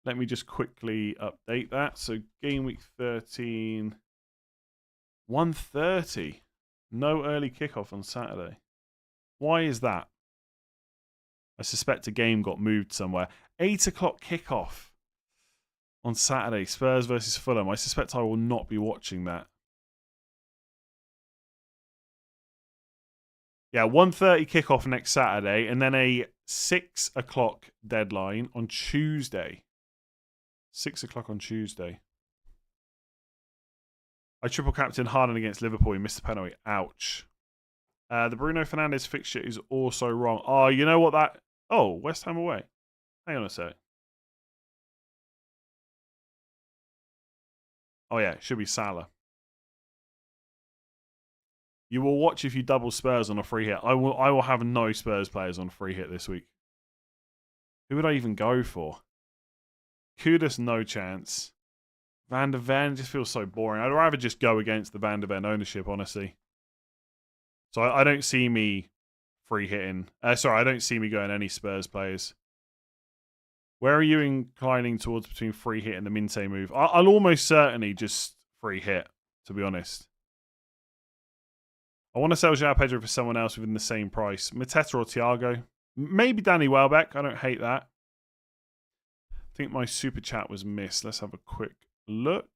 Let me just quickly update that. So Game Week 13, 1:30. No early kickoff on Saturday. Why is that? I suspect a game got moved somewhere. 8 o'clock kickoff on Saturday. Spurs versus Fulham. I suspect I will not be watching that. Yeah, 1:30 kickoff next Saturday, and then a 6 o'clock deadline on Tuesday. 6 o'clock on Tuesday. I triple captain Haaland against Liverpool. He missed the penalty. Ouch. The Bruno Fernandes fixture is also wrong. Oh, you know what that... Oh, West Ham away. Hang on a sec. Oh, yeah, it should be Salah. You will watch if you double Spurs on a free hit. I will have no Spurs players on free hit this week. Who would I even go for? Kudus, no chance. Van der Ven just feels so boring. I'd rather just go against the Van der Ven ownership, honestly. So I don't see me free hitting. Sorry, I don't see me going any Spurs players. Where are you inclining towards between free hit and the Minte move? I'll almost certainly just free hit, to be honest. I want to sell João Pedro for someone else within the same price. Mateta or Thiago. Maybe Danny Welbeck. I don't hate that. I think my super chat was missed. Let's have a quick look.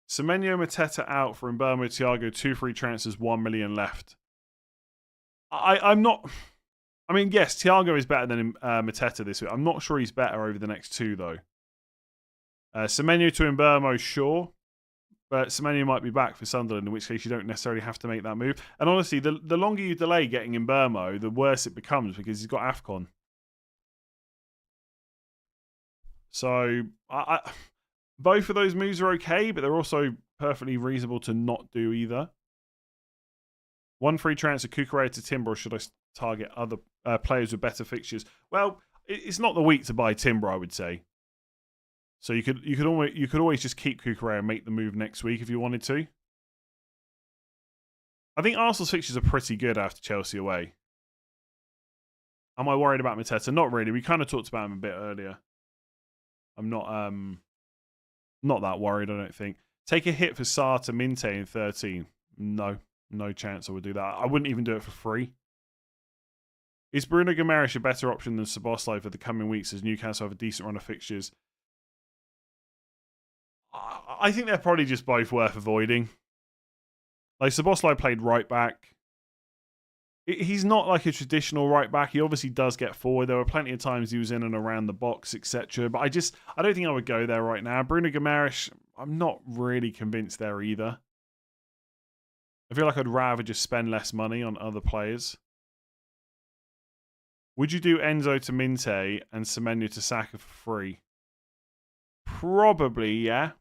Semenyo, Mateta out for Mbeumo, Thiago. 2 free transfers, 1 million left. I'm not... I mean, yes, Thiago is better than Mateta this week. I'm not sure he's better over the next 2, though. Semenyo to Mbeumo, sure. But Semenyo might be back for Sunderland, in which case you don't necessarily have to make that move. And honestly, the longer you delay getting Mbeumo, the worse it becomes because he's got AFCON. So, both of those moves are okay, but they're also perfectly reasonable to not do either. 1 free transfer, Cucurella to Timber, or should I target other players with better fixtures? Well, it's not the week to buy Timber, I would say. So you could always just keep Cucurella and make the move next week if you wanted to. I think Arsenal's fixtures are pretty good after Chelsea away. Am I worried about Mateta? Not really. We kind of talked about him a bit earlier. I'm not that worried, I don't think. Take a hit for Sarr to Minte in 13. No chance I would do that. I wouldn't even do it for free. Is Bruno Guimaraes a better option than Szoboszlai for the coming weeks as Newcastle have a decent run of fixtures? I think they're probably just both worth avoiding. Like, Szoboszlai played right back. He's not like a traditional right back. He obviously does get forward. There were plenty of times he was in and around the box, etc. But I don't think I would go there right now. Bruno Guimaraes, I'm not really convinced there either. I feel like I'd rather just spend less money on other players. Would you do Enzo to Minte and Semenyo to Saka for free? Probably, yeah.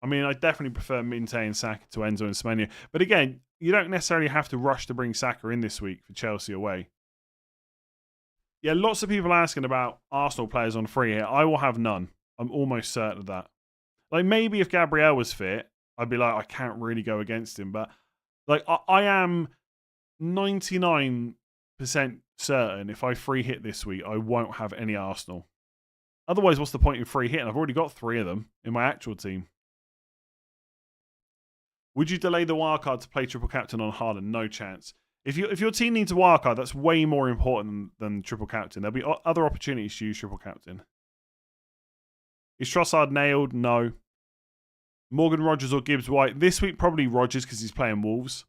I mean, I definitely prefer Minte and Saka to Enzo and Semenyo. But again, you don't necessarily have to rush to bring Saka in this week for Chelsea away. Yeah, lots of people asking about Arsenal players on free here. I will have none. I'm almost certain of that. Like, maybe if Gabriel was fit, I'd be like, I can't really go against him. But like, I am 99% certain if I free hit this week, I won't have any Arsenal. Otherwise, what's the point in free hitting? I've already got 3 of them in my actual team. Would you delay the wildcard to play triple captain on Haaland? No chance. If your team needs a wildcard, that's way more important than triple captain. There'll be other opportunities to use triple captain. Is Trossard nailed? No. Morgan Rogers or Gibbs White? This week, probably Rogers because he's playing Wolves.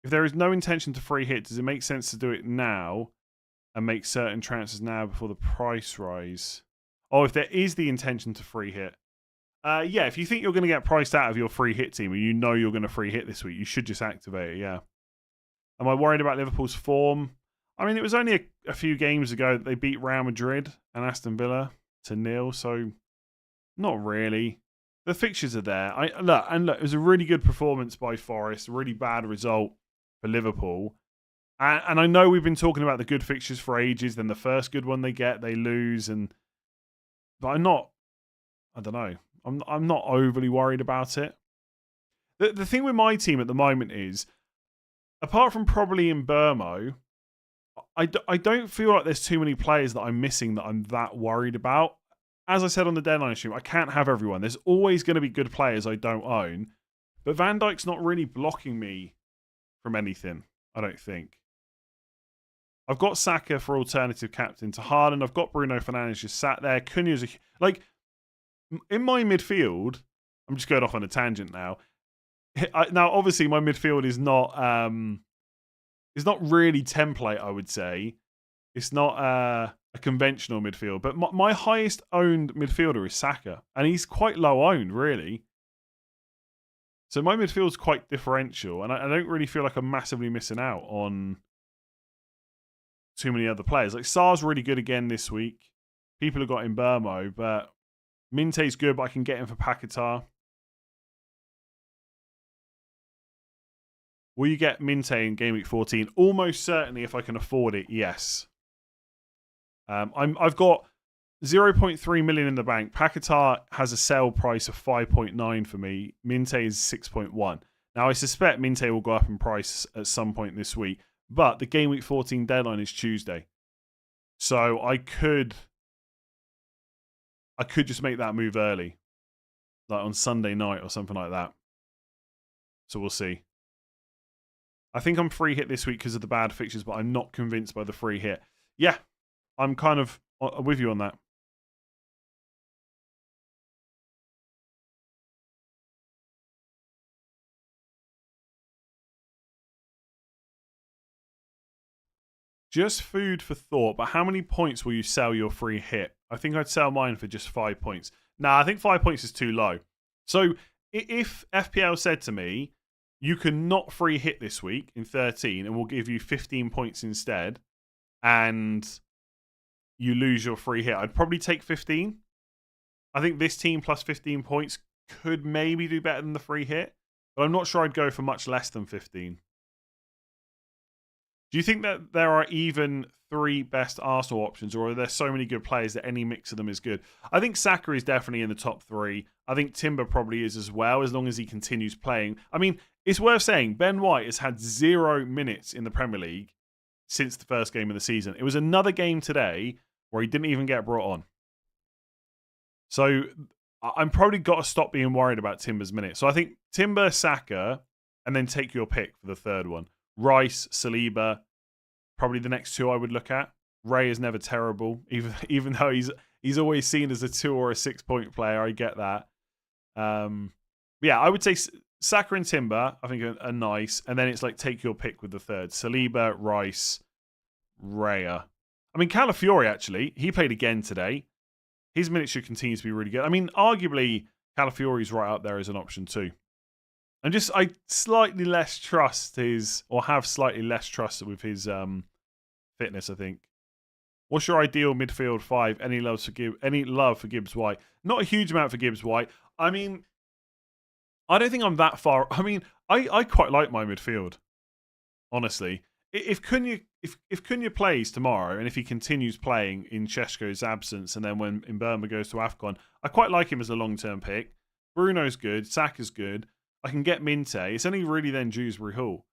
If there is no intention to free hit, does it make sense to do it now and make certain transfers now before the price rise? Oh, if there is the intention to free hit. Yeah, if you think you're going to get priced out of your free hit team and you know you're going to free hit this week, you should just activate it, yeah. Am I worried about Liverpool's form? I mean, it was only a few games ago that they beat Real Madrid and Aston Villa to 0, so not really. The fixtures are there. Look, it was a really good performance by Forest, a really bad result for Liverpool. And I know we've been talking about the good fixtures for ages, then the first good one they get, they lose, but I don't know. I'm not overly worried about it. The thing with my team at the moment is, apart from probably in Mbeumo, I don't feel like there's too many players that I'm missing that I'm that worried about. As I said on the deadline stream, I can't have everyone. There's always going to be good players I don't own. But Van Dijk's not really blocking me from anything, I don't think. I've got Saka for alternative captain to Haaland. I've got Bruno Fernandes just sat there. Cunha's like, in my midfield, I'm just going off on a tangent now. Now, obviously, my midfield is not really template, I would say. It's not a conventional midfield. But my highest owned midfielder is Saka. And he's quite low owned, really. So my midfield's quite differential. And I don't really feel like I'm massively missing out on too many other players. Like, Sarr's really good again this week. People have got Mbeumo, but Minte's good, but I can get him for Paquetá. Will you get Minte in Gameweek 14? Almost certainly, if I can afford it, yes. I've got 0.3 million in the bank. Paquetá has a sell price of 5.9 for me. Minte is 6.1. Now, I suspect Minte will go up in price at some point this week, but the Game Week 14 deadline is Tuesday. So I could just make that move early, like on Sunday night or something like that. So we'll see. I think I'm free hit this week because of the bad fixtures, but I'm not convinced by the free hit. Yeah, I'm kind of with you on that. Just food for thought, but how many points will you sell your free hit? I think I'd sell mine for just 5 points. Nah, I think 5 points is too low. So if FPL said to me, you can not free hit this week in 13 and we'll give you 15 points instead, and you lose your free hit, I'd probably take 15. I think this team plus 15 points could maybe do better than the free hit, but I'm not sure I'd go for much less than 15. Do you think that there are even 3 best Arsenal options, or are there so many good players that any mix of them is good? I think Saka is definitely in the top 3. I think Timber probably is as well, as long as he continues playing. I mean, it's worth saying, Ben White has had 0 minutes in the Premier League since the first game of the season. It was another game today where he didn't even get brought on. So I'm probably got to stop being worried about Timber's minutes. So I think Timber, Saka, and then take your pick for the third one. Rice, Saliba, probably the next 2 I would look at. Ray is never terrible, even though he's always seen as a 2 or a 6 point player. I get that. Yeah, I would say Saka and Timber, I think, are nice. And then it's like take your pick with the third. Saliba, Rice, Raya. I mean, Calafiori, actually, he played again today. His minutes should continue to be really good. I mean, arguably, Calafiori's right up there as an option too. I slightly less trust have slightly less trust with his fitness, I think. What's your ideal midfield 5? Any love for Gibbs White? Not a huge amount for Gibbs White. I mean, I don't think I'm that far. I mean, I quite like my midfield, honestly. If Cunha plays tomorrow, and if he continues playing in Šeško's absence, and then when Mbeumo goes to AFCON, I quite like him as a long-term pick. Bruno's good. Saka's good. I can get Minte. It's only really then Dewsbury Hall.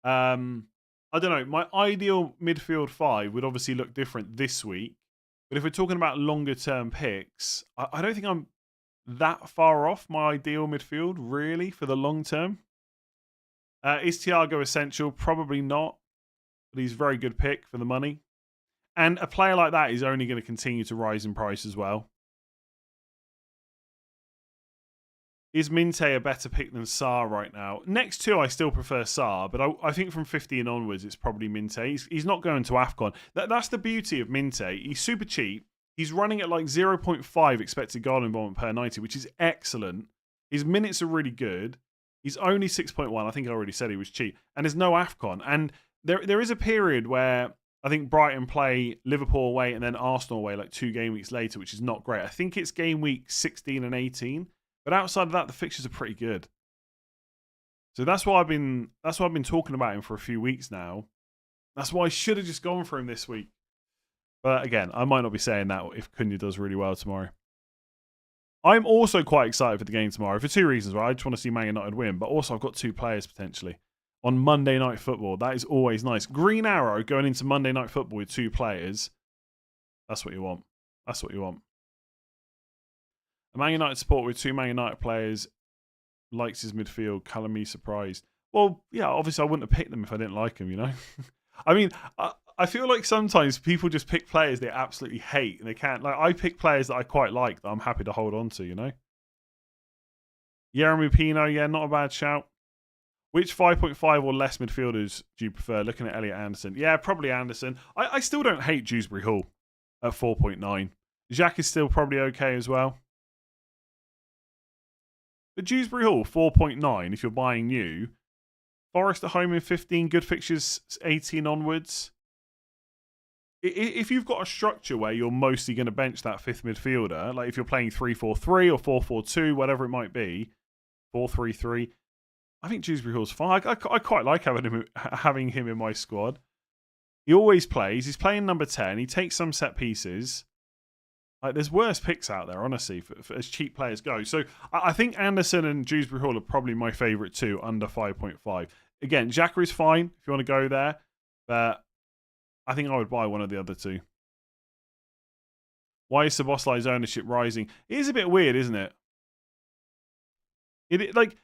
I don't know. My ideal midfield 5 would obviously look different this week. But if we're talking about longer-term picks, I don't think I'm that far off my ideal midfield, really, for the long term. Is Thiago essential? Probably not. But he's a very good pick for the money. And a player like that is only going to continue to rise in price as well. Is Minte a better pick than Sarr right now? Next 2, I still prefer Sarr, but I think from 15 onwards, it's probably Minte. He's not going to AFCON. That's the beauty of Minte. He's super cheap. He's running at like 0.5 expected goal involvement per 90, which is excellent. His minutes are really good. He's only 6.1. I think I already said he was cheap. And there's no AFCON. And there is a period where I think Brighton play Liverpool away and then Arsenal away like 2 game weeks later, which is not great. I think it's game week 16 and 18. But outside of that, the fixtures are pretty good. So that's why I've been talking about him for a few weeks now. That's why I should have just gone for him this week. But again, I might not be saying that if Cunha does really well tomorrow. I'm also quite excited for the game tomorrow for 2 reasons. Right? I just want to see Man United win, but also I've got 2 players potentially on Monday Night Football. That is always nice. Green Arrow going into Monday Night Football with 2 players. That's what you want. That's what you want. A Man United supporter with 2 Man United players likes his midfield. Colour me surprised. Well, yeah, obviously I wouldn't have picked them if I didn't like them, you know? I mean, I feel like sometimes people just pick players they absolutely hate and they can't. Like, I pick players that I quite like that I'm happy to hold on to, you know? Jeremy Pino, yeah, not a bad shout. Which 5.5 or less midfielders do you prefer? Looking at Elliot Anderson. Yeah, probably Anderson. I still don't hate Dewsbury Hall at 4.9. Jacques is still probably okay as well. But Dewsbury Hall, 4.9 if you're buying new. Forest at home in 15, good fixtures 18 onwards. If you've got a structure where you're mostly going to bench that 5th midfielder, like if you're playing 3-4-3 or 4-4-2, whatever it might be, 4-3-3, I think Dewsbury Hall's fine. I quite like having him in my squad. He always plays. He's playing number 10. He takes some set pieces. Like, there's worse picks out there, honestly, for as cheap players go. So I think Anderson and Dewsbury Hall are probably my favourite two under 5.5. Again, Xhaka is fine if you want to go there, but I think I would buy one of the other two. Why is Szoboszlai's ownership rising? It is a bit weird, isn't it? Like,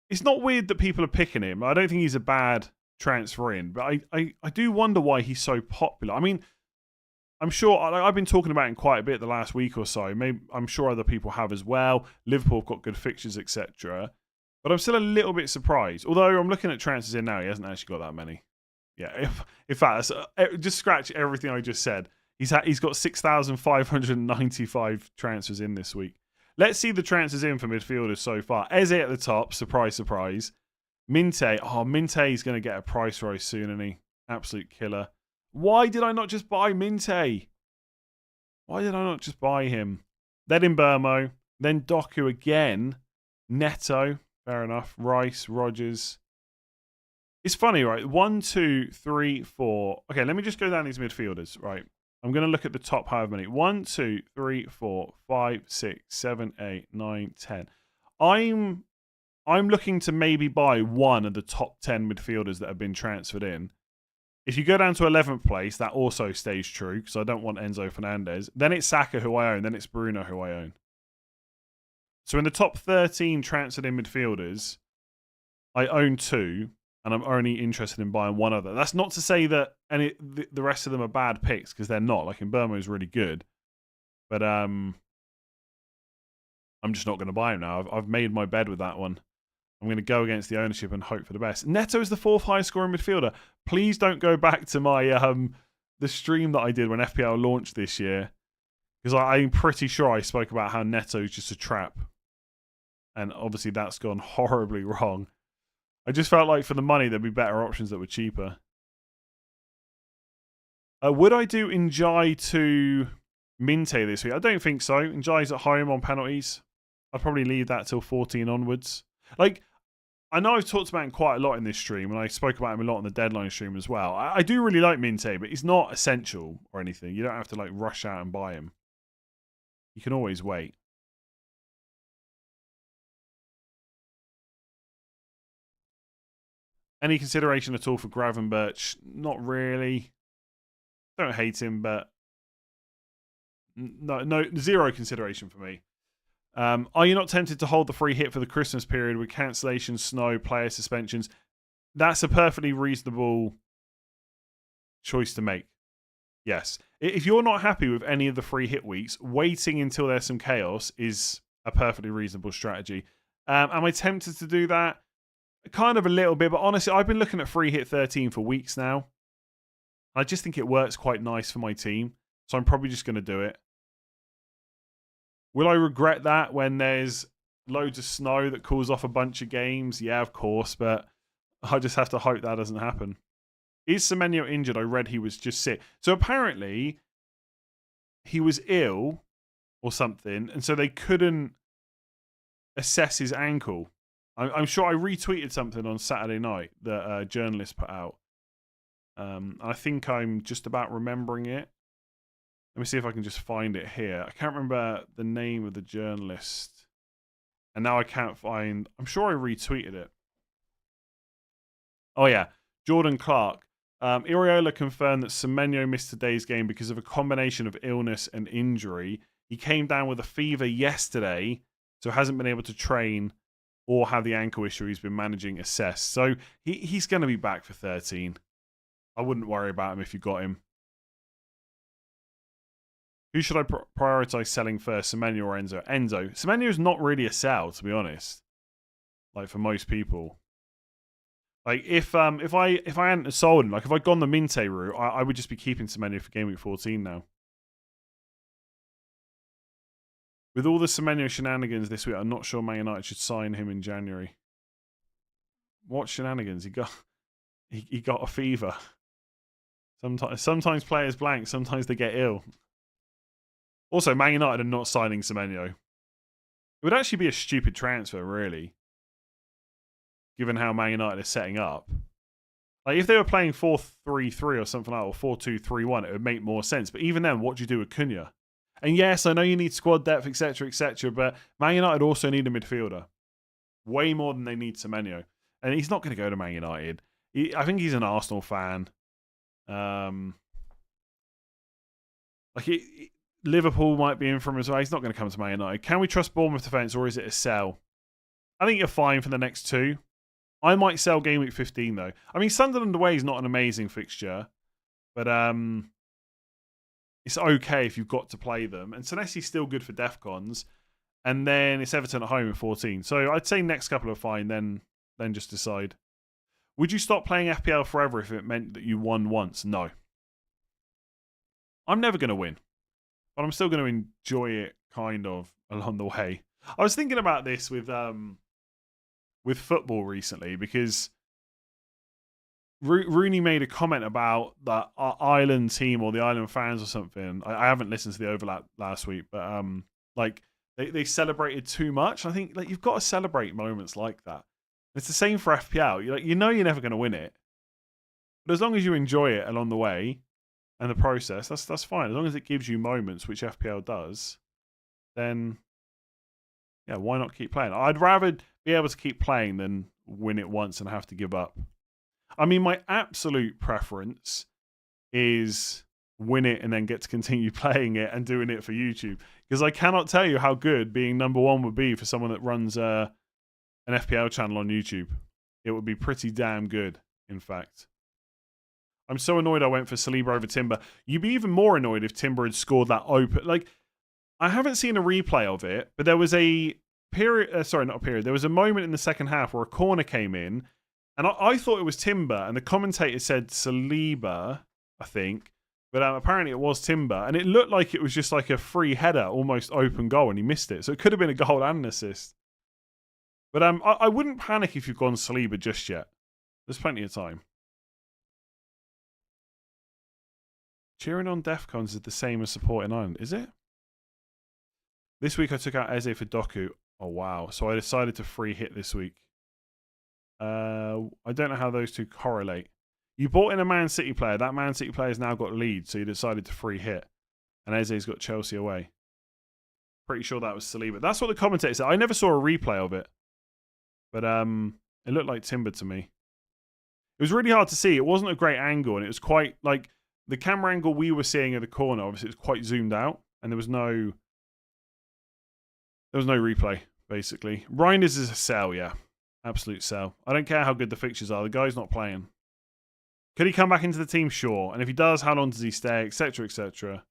it's not weird that people are picking him. I don't think he's a bad transfer in, but I do wonder why he's so popular. I mean, I'm sure I've been talking about him quite a bit the last week or so. Maybe I'm sure other people have as well. Liverpool have got good fixtures, etc. But I'm still a little bit surprised. Although I'm looking at transfers in now, he hasn't actually got that many. Yeah, in fact, just scratch everything I just said. He's got 6,595 transfers in this week. Let's see the transfers in for midfielders so far. Eze at the top, surprise, surprise. Minte, Minte's going to get a price rise soon, isn't he? Absolute killer. Why did I not just buy Minte? Why did I not just buy him? Then Mbermo, then Doku again. Neto, fair enough. Rice, Rogers. It's funny, right? 1, 2, 3, 4. Okay, let me just go down these midfielders, right? I'm going to look at the top however many. 1, 2, 3, 4, 5, 6, 7, 8, 9, 10. I'm looking to maybe buy one of the top 10 midfielders that have been transferred in. If you go down to 11th place, that also stays true because I don't want Enzo Fernandez. Then it's Saka who I own. Then it's Bruno who I own. So in the top 13 transferred in midfielders, I own 2. And I'm only interested in buying one other. That's not to say that the rest of them are bad picks, because they're not. Like, Mbermo is really good. But I'm just not going to buy him now. I've made my bed with that one. I'm going to go against the ownership and hope for the best. Neto is the 4th highest scoring midfielder. Please don't go back to my the stream that I did when FPL launched this year. Because I'm pretty sure I spoke about how Neto is just a trap. And obviously that's gone horribly wrong. I just felt like for the money, there'd be better options that were cheaper. Would I do Njai to Minte this week? I don't think so. Njai's at home on penalties. I'd probably leave that till 14 onwards. Like, I know I've talked about him quite a lot in this stream, and I spoke about him a lot on the deadline stream as well. I do really like Minte, but he's not essential or anything. You don't have to like rush out and buy him. You can always wait. Any consideration at all for Gravenberch? Not really. Don't hate him, but no, zero consideration for me. Are you not tempted to hold the free hit for the Christmas period with cancellations, snow, player suspensions? That's a perfectly reasonable choice to make. Yes. If you're not happy with any of the free hit weeks, waiting until there's some chaos is a perfectly reasonable strategy. Am I tempted to do that? Kind of a little bit, but honestly, I've been looking at free hit 13 for weeks now. I just think it works quite nice for my team, so I'm probably just going to do it. Will I regret that when there's loads of snow that cools off a bunch of games? Yeah, of course, but I just have to hope that doesn't happen. Is Semenyo injured? I read he was just sick. So apparently, he was ill or something, and so they couldn't assess his ankle. I'm sure I retweeted something on Saturday night that a journalist put out. I think I'm just about remembering it. Let me see if I can just find it here. I can't remember the name of the journalist. And now I can't find... I'm sure I retweeted it. Oh, yeah. Jordan Clark. Iriola confirmed that Semenyo missed today's game because of a combination of illness and injury. He came down with a fever yesterday, so hasn't been able to train or have the ankle issue he's been managing assessed. So he's going to be back for 13. I wouldn't worry about him if you got him. Who should I prioritise selling first, Semenyo or Enzo? Enzo. Semenyo is not really a sell, to be honest. Like, for most people. Like, if I hadn't sold him, like, if I'd gone the Minte route, I would just be keeping Semenyo for Game Week 14 now. With all the Semenyo shenanigans this week, I'm not sure Man United should sign him in January. What shenanigans? He got a fever. Sometimes players blank, sometimes they get ill. Also, Man United are not signing Semenyo. It would actually be a stupid transfer, really. Given how Man United are setting up. Like, if they were playing 4-3-3 or something like that, or 4-2-3-1, it would make more sense. But even then, what do you do with Cunha? And yes, I know you need squad depth, etc., but Man United also need a midfielder. Way more than they need Semenyo. And he's not going to go to Man United. I think he's an Arsenal fan. Liverpool might be in for him as well. He's not going to come to Man United. Can we trust Bournemouth defence, or is it a sell? I think you're fine for the next two. I might sell game week 15 though. I mean, Sunderland away is not an amazing fixture, but it's okay if you've got to play them. And Senesi's still good for Defcons, and then it's Everton at home in 14. So I'd say next couple are fine. Then just decide. Would you stop playing FPL forever if it meant that you won once? No. I'm never going to win, but I'm still going to enjoy it kind of along the way. I was thinking about this with football recently because Rooney made a comment about that Ireland team or the Ireland fans or something. I haven't listened to the overlap last week, but they celebrated too much. I think you've got to celebrate moments like that. It's the same for FPL. You're never going to win it, but as long as you enjoy it along the way and the process, that's fine. As long as it gives you moments, which FPL does, then yeah, why not keep playing? I'd rather be able to keep playing than win it once and have to give up. I mean, my absolute preference is win it and then get to continue playing it and doing it for YouTube. Because I cannot tell you how good being number one would be for someone that runs an FPL channel on YouTube. It would be pretty damn good, in fact. I'm so annoyed I went for Saliba over Timber. You'd be even more annoyed if Timber had scored that open. I haven't seen a replay of it, but there was a period. Sorry, not a period. There was a moment in the second half where a corner came in, and I thought it was Timber, and the commentator said Saliba, I think, but apparently it was Timber, and it looked like it was just like a free header, almost open goal, and he missed it. So it could have been a goal and an assist. But I wouldn't panic if you've gone Saliba just yet. There's plenty of time. Cheering on Defcons is the same as supporting Ireland, is it? This week I took out Eze for Doku. Oh, wow. So I decided to free hit this week. I don't know how those two correlate. You bought in a Man City player. That Man City player's now got Leeds, so you decided to free hit. And Eze's got Chelsea away. Pretty sure that was Saliba. That's what the commentator said. I never saw a replay of it. But it looked like Timber to me. It was really hard to see. It wasn't a great angle, and it was quite like the camera angle we were seeing at the corner. Obviously, it was quite zoomed out, and there was no replay, basically. Reinders is a sell, yeah. Absolute sell. I don't care how good the fixtures are. The guy's not playing. Could he come back into the team? Sure. And if he does, how long does he stay? Etc., etc.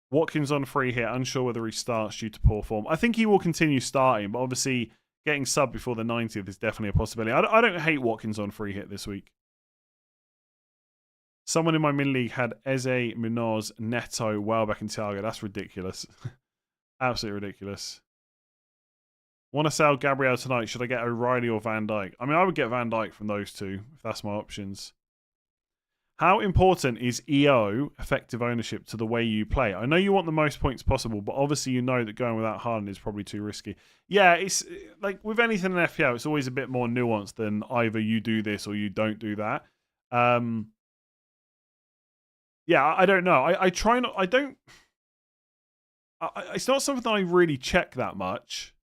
Watkins on free hit. Unsure whether he starts due to poor form. I think he will continue starting, but obviously getting subbed before the 90th is definitely a possibility. I don't hate Watkins on free hit this week. Someone in my min league had Eze, Munoz, Neto, Welbeck, and Thiago. That's ridiculous. Absolutely ridiculous. Want to sell Gabriel tonight? Should I get O'Reilly or Van Dijk? I mean, I would get Van Dijk from those two, if that's my options. How important is EO, effective ownership, to the way you play? I know you want the most points possible, but obviously you know that going without Haaland is probably too risky. Yeah, it's like with anything in FPL, it's always a bit more nuanced than either you do this or you don't do that. Yeah, I don't know. I try not... I don't... it's not something that I really check that much.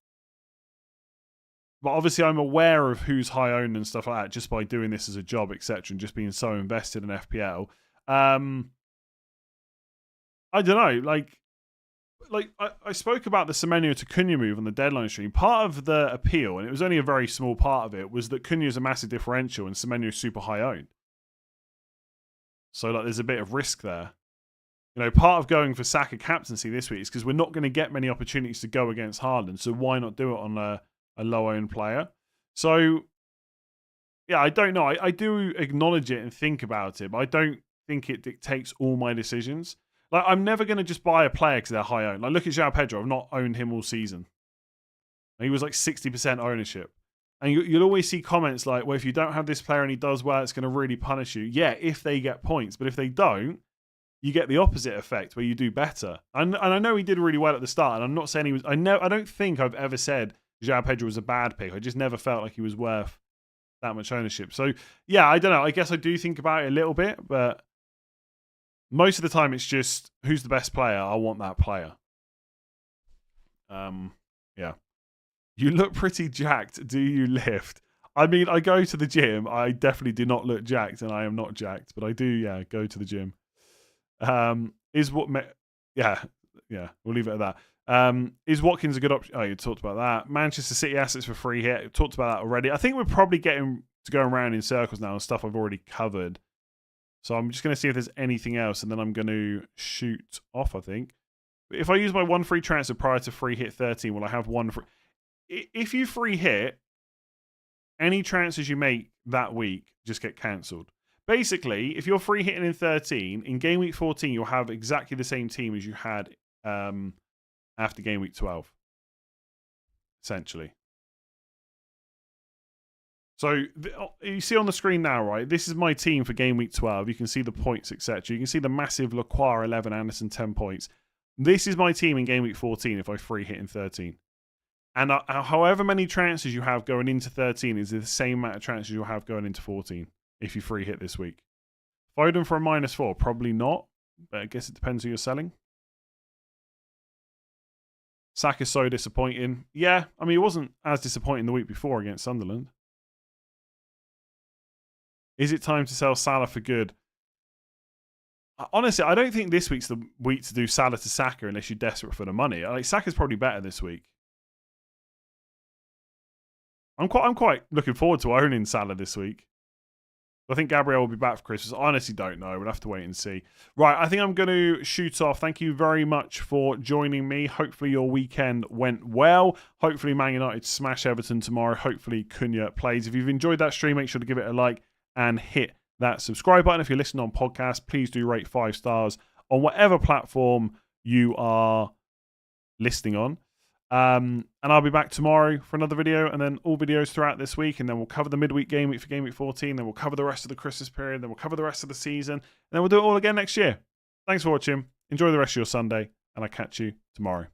But obviously I'm aware of who's high owned and stuff like that just by doing this as a job, etc., and just being so invested in FPL. I don't know. I spoke about the Semenyo to Cunha move on the deadline stream. Part of the appeal, and it was only a very small part of it, was that Cunha is a massive differential and Semenyo is super high owned. So there's a bit of risk there. You know, part of going for Saka captaincy this week is because we're not going to get many opportunities to go against Haaland. So why not do it on a low-owned player? So, yeah, I don't know. I do acknowledge it and think about it, but I don't think it dictates all my decisions. I'm never going to just buy a player because they're high-owned. Look at João Pedro. I've not owned him all season. He was 60% ownership. And you'll always see comments like, well, if you don't have this player and he does well, it's going to really punish you. Yeah, if they get points. But if they don't, you get the opposite effect where you do better. And I know he did really well at the start. And I'm not saying he was... I don't think I've ever said João Pedro was a bad pick. I just never felt like he was worth that much ownership. So, yeah, I don't know. I guess I do think about it a little bit. But Most of the time, it's just who's the best player. I want that player. Yeah. You look pretty jacked. Do you lift? I mean, I go to the gym. I definitely do not look jacked, and I am not jacked, but I do, yeah, go to the gym. Yeah, we'll leave it at that. Is Watkins a good option? Oh, you talked about that. Manchester City assets for free hit. We talked about that already. I think we're probably getting to go around in circles now and stuff I've already covered. So I'm just going to see if there's anything else, and then I'm going to shoot off, I think. If I use my one free transfer prior to free hit 13, will I have one free? If you free hit, any transfers you make that week just get cancelled. Basically, if you're free hitting in 13, in game week 14, you'll have exactly the same team as you had after game week 12. Essentially. So you see on the screen now, right? This is my team for game week 12. You can see the points, etc. You can see the massive Lacroix 11, Anderson 10 points. This is my team in game week 14 if I free hit in 13. And however many transfers you have going into 13 is the same amount of transfers you'll have going into 14 if you free hit this week. Foden for a -4, probably not. But I guess it depends who you're selling. Saka's so disappointing. Yeah, I mean, it wasn't as disappointing the week before against Sunderland. Is it time to sell Salah for good? Honestly, I don't think this week's the week to do Salah to Saka unless you're desperate for the money. Like, Saka's probably better this week. I'm quite looking forward to owning Salah this week. I think Gabriel will be back for Christmas. I honestly don't know. We'll have to wait and see. Right, I think I'm going to shoot off. Thank you very much for joining me. Hopefully your weekend went well. Hopefully Man United smash Everton tomorrow. Hopefully Cunha plays. If you've enjoyed that stream, make sure to give it a like and hit that subscribe button. If you're listening on podcast, please do rate 5 stars on whatever platform you are listening on. And I'll be back tomorrow for another video, and then all videos throughout this week, and then we'll cover the midweek game week for game week 14, then we'll cover the rest of the Christmas period, then we'll cover the rest of the season, and then we'll do it all again next year. Thanks for watching. Enjoy the rest of your Sunday, and I'll catch you tomorrow.